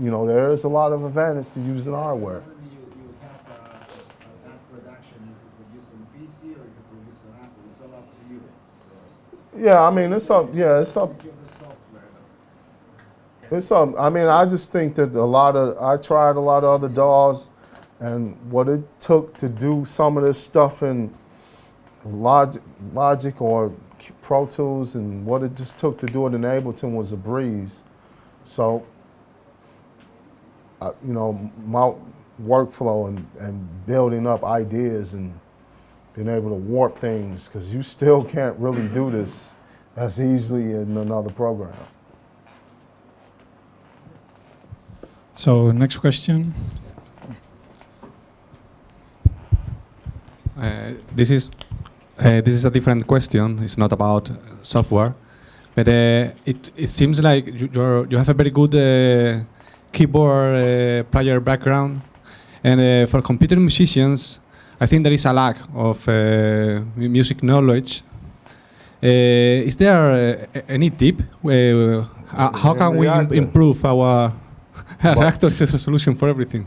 you know there is a lot of advantage to using hardware. You have that production you could produce on PC or you could produce on Apple. It's all up to you. So Yeah, I mean it's up. Yeah, it's up. give the software. It's up. I mean, I just think that I tried a lot of other DAWs, and what it took to do some of this stuff in Logic or Pro Tools, and what it just took to do it in Ableton was a breeze. So, you know, my workflow and building up ideas and being able to warp things, because you still can't really do this as easily in another program. So next question. This is a different question. It's not about software, but it seems like you have a very good keyboard player background, and for computer musicians, I think there is a lack of music knowledge. Is there any tip? How can we improve our Reaktor is a solution for everything?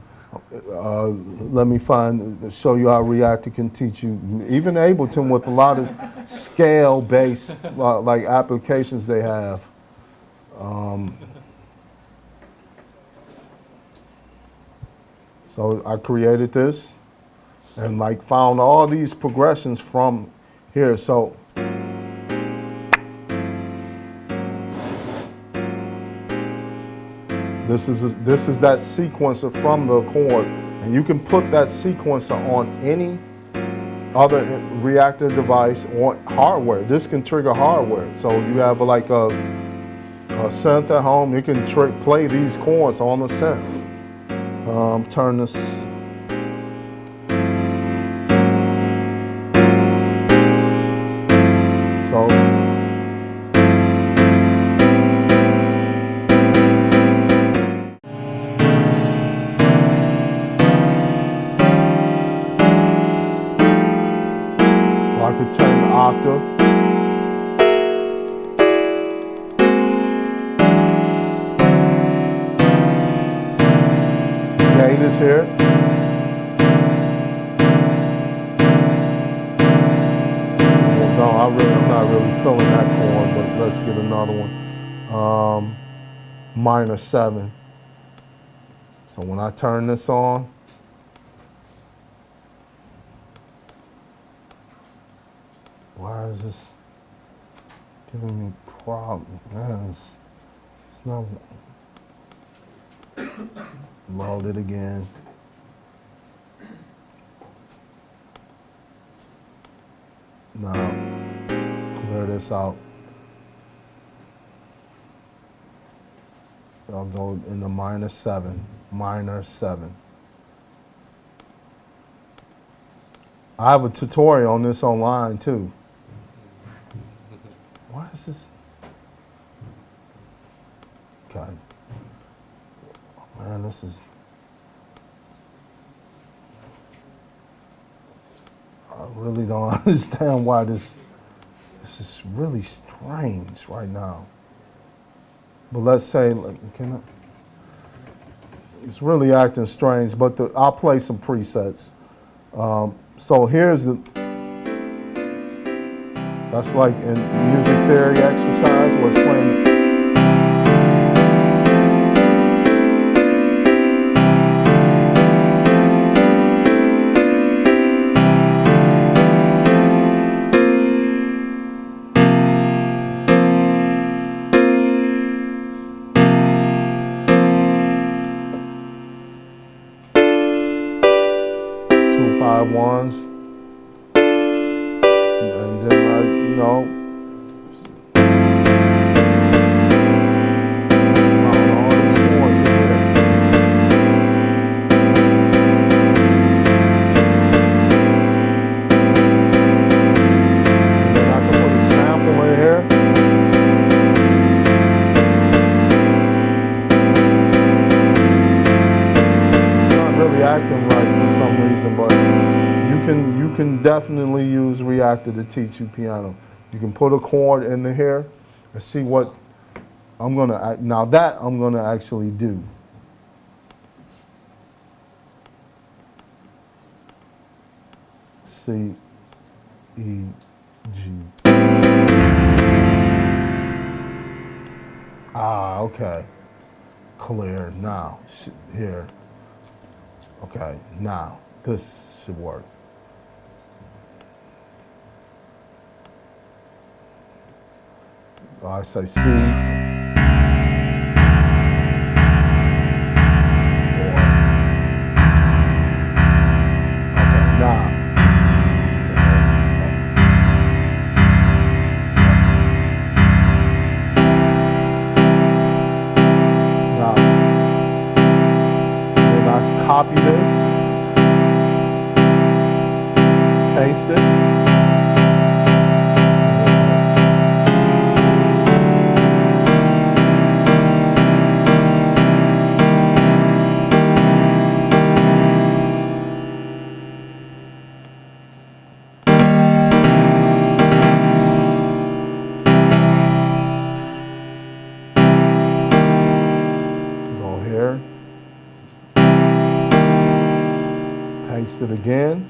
Let me show you how Reaktor can teach you. Even Ableton, with a lot of scale-based like applications they have. So I created this and like found all these progressions from here. So this is that sequencer from the chord, and you can put that sequencer on any other Reaktor device or hardware. This can trigger hardware. So you have like a synth at home, you can play these chords on the synth. Turn this. So I could turn the octave. The gate is here. So, I'm not really feeling that chord, but let's get another one. Minor 7. So when I turn this on, why is this giving me problems? Man, it's not. Load it again. Now, clear this out. I'll go into minor 7, minor 7. I have a tutorial on this online too. Why is this? Okay. Man, this is. I really don't understand why this is really strange right now. But let's say, can I? It's really acting strange, but I'll play some presets. So here's the, that's like in music theory exercise where it's playing. Ones, and then found all these chords in here. And then I can put a sample in here. It's not really acting right for some reason, but you can definitely use Reaktor to teach you piano. You can put a chord in the here and see what I'm gonna, now that I'm gonna actually do. C, E, G. Ah, okay. Clear, now, here. Okay, now, this should work. I say C. Copy this, paste it. Go here. Paste it again.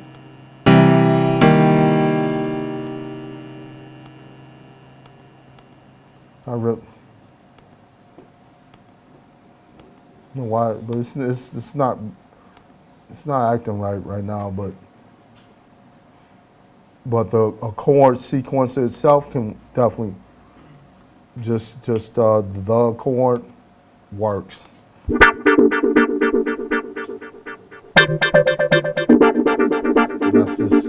I really don't know why, but it's not acting right now. But the chord sequencer itself can definitely just the chord works. That's just.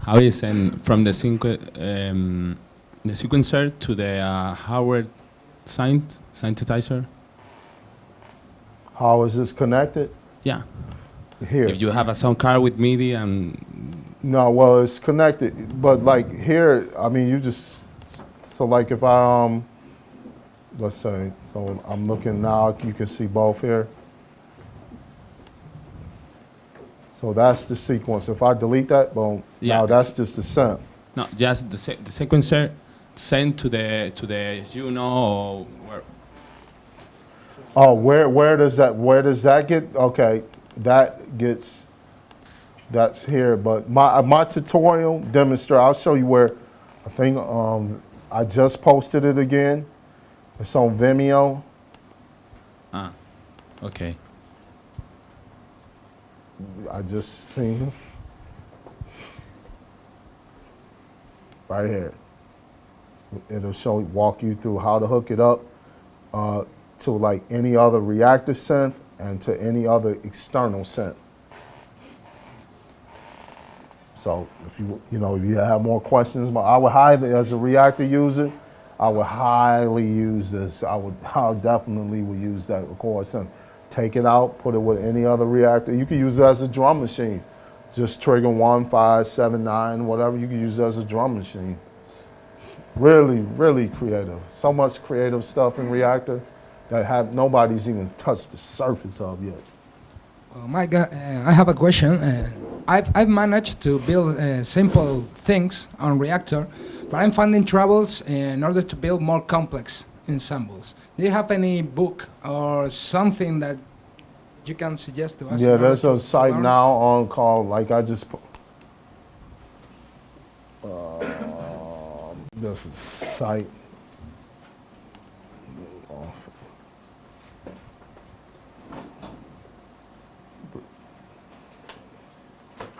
How is from the sequencer to the hardware synthesizer? How is this connected? Yeah. Here. If you have a sound card with MIDI and No, well, it's connected, but like here, I mean, you just, so like if I, let's say, so I'm looking now, you can see both here. So that's the sequence. If I delete that, boom, Yeah, now that's it's- just the synth. no, just the sequencer sent to the or where. Oh, where does that get? Okay, that's here. But my tutorial demonstrate. I'll show you where. I think I just posted it again. It's on Vimeo. Ah, okay. I just seen right here. It'll walk you through how to hook it up to like any other Reaktor synth and to any other external synth. So if if you have more questions, I would highly, as a Reaktor user, I would highly use this. I definitely would use that record synth. Take it out, put it with any other Reaktor. You can use it as a drum machine. Just trigger 1, 5, 7, 9, whatever. You can use it as a drum machine. Really, really creative. So much creative stuff in Reaktor that nobody's even touched the surface of yet. Mike, I have a question. I've managed to build simple things on Reaktor, but I'm finding troubles in order to build more complex ensembles. Do you have any book or something that you can suggest to us? Yeah, there's a site now on called, like I just put, this site.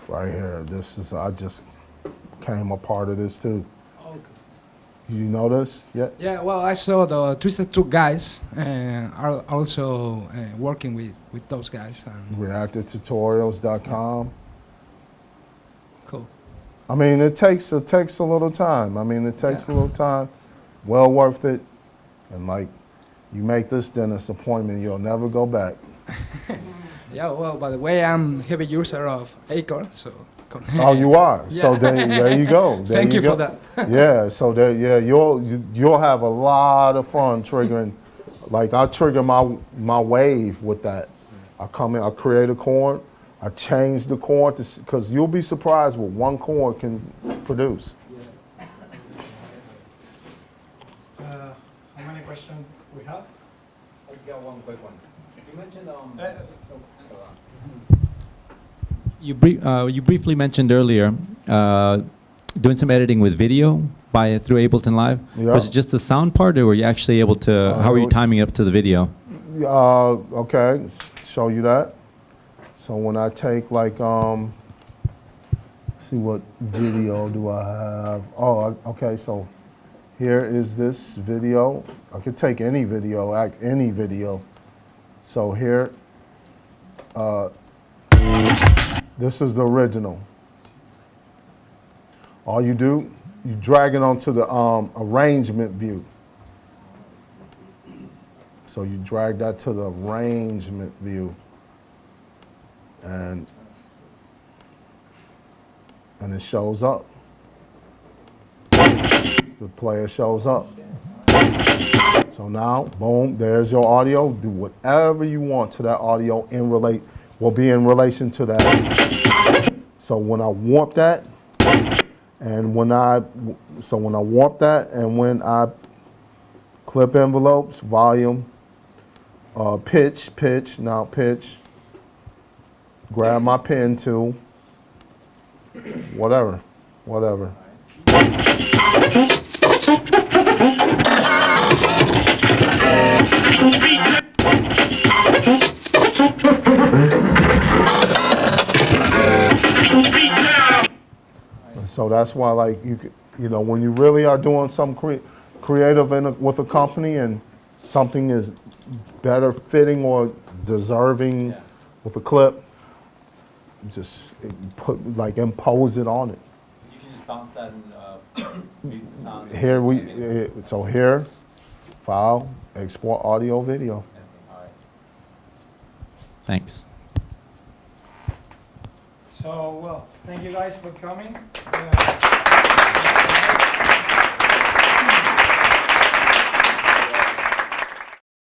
Right here, I just came a part of this too. Okay. You know this yet? Yeah, well, I saw the Twisted Two guys are also working with those guys. ReaktorTutorials.com. Cool. I mean, it takes a little time. I mean, it takes a little time. Well worth it. And like, you make this dentist appointment, you'll never go back. Yeah, well, by the way, I'm a heavy user of Acre, so. Oh, you are. Yeah. So there you go. There Thank you go. for that. Yeah. So you'll have a lot of fun triggering. Like I trigger my wave with that. I come in, I create a chord, I change the chord because you'll be surprised what one chord can produce. How many questions we have? I just got one quick one. You mentioned You briefly mentioned earlier doing some editing with video through Ableton Live. Yeah. Was it just the sound part, or were you actually able to? How were you timing it up to the video? Okay, show you that. So when I take like see what video do I have? Oh, okay. So here is this video. I could take any video, any video. So here. This is the original. All you do, you drag it onto the arrangement view. So you drag that to the arrangement view. And it shows up. The player shows up. So now, boom, there's your audio. Do whatever you want to that audio will be in relation to that. So when I warp that, and when I clip envelopes, volume, pitch, grab my pen tool, whatever. So that's why, like, when you really are doing something creative with a company and something is better fitting or deserving with a clip, just impose it on it. You can just bounce that and read the sound. Here, file, export audio, video. Thanks. So, well, thank you guys for coming.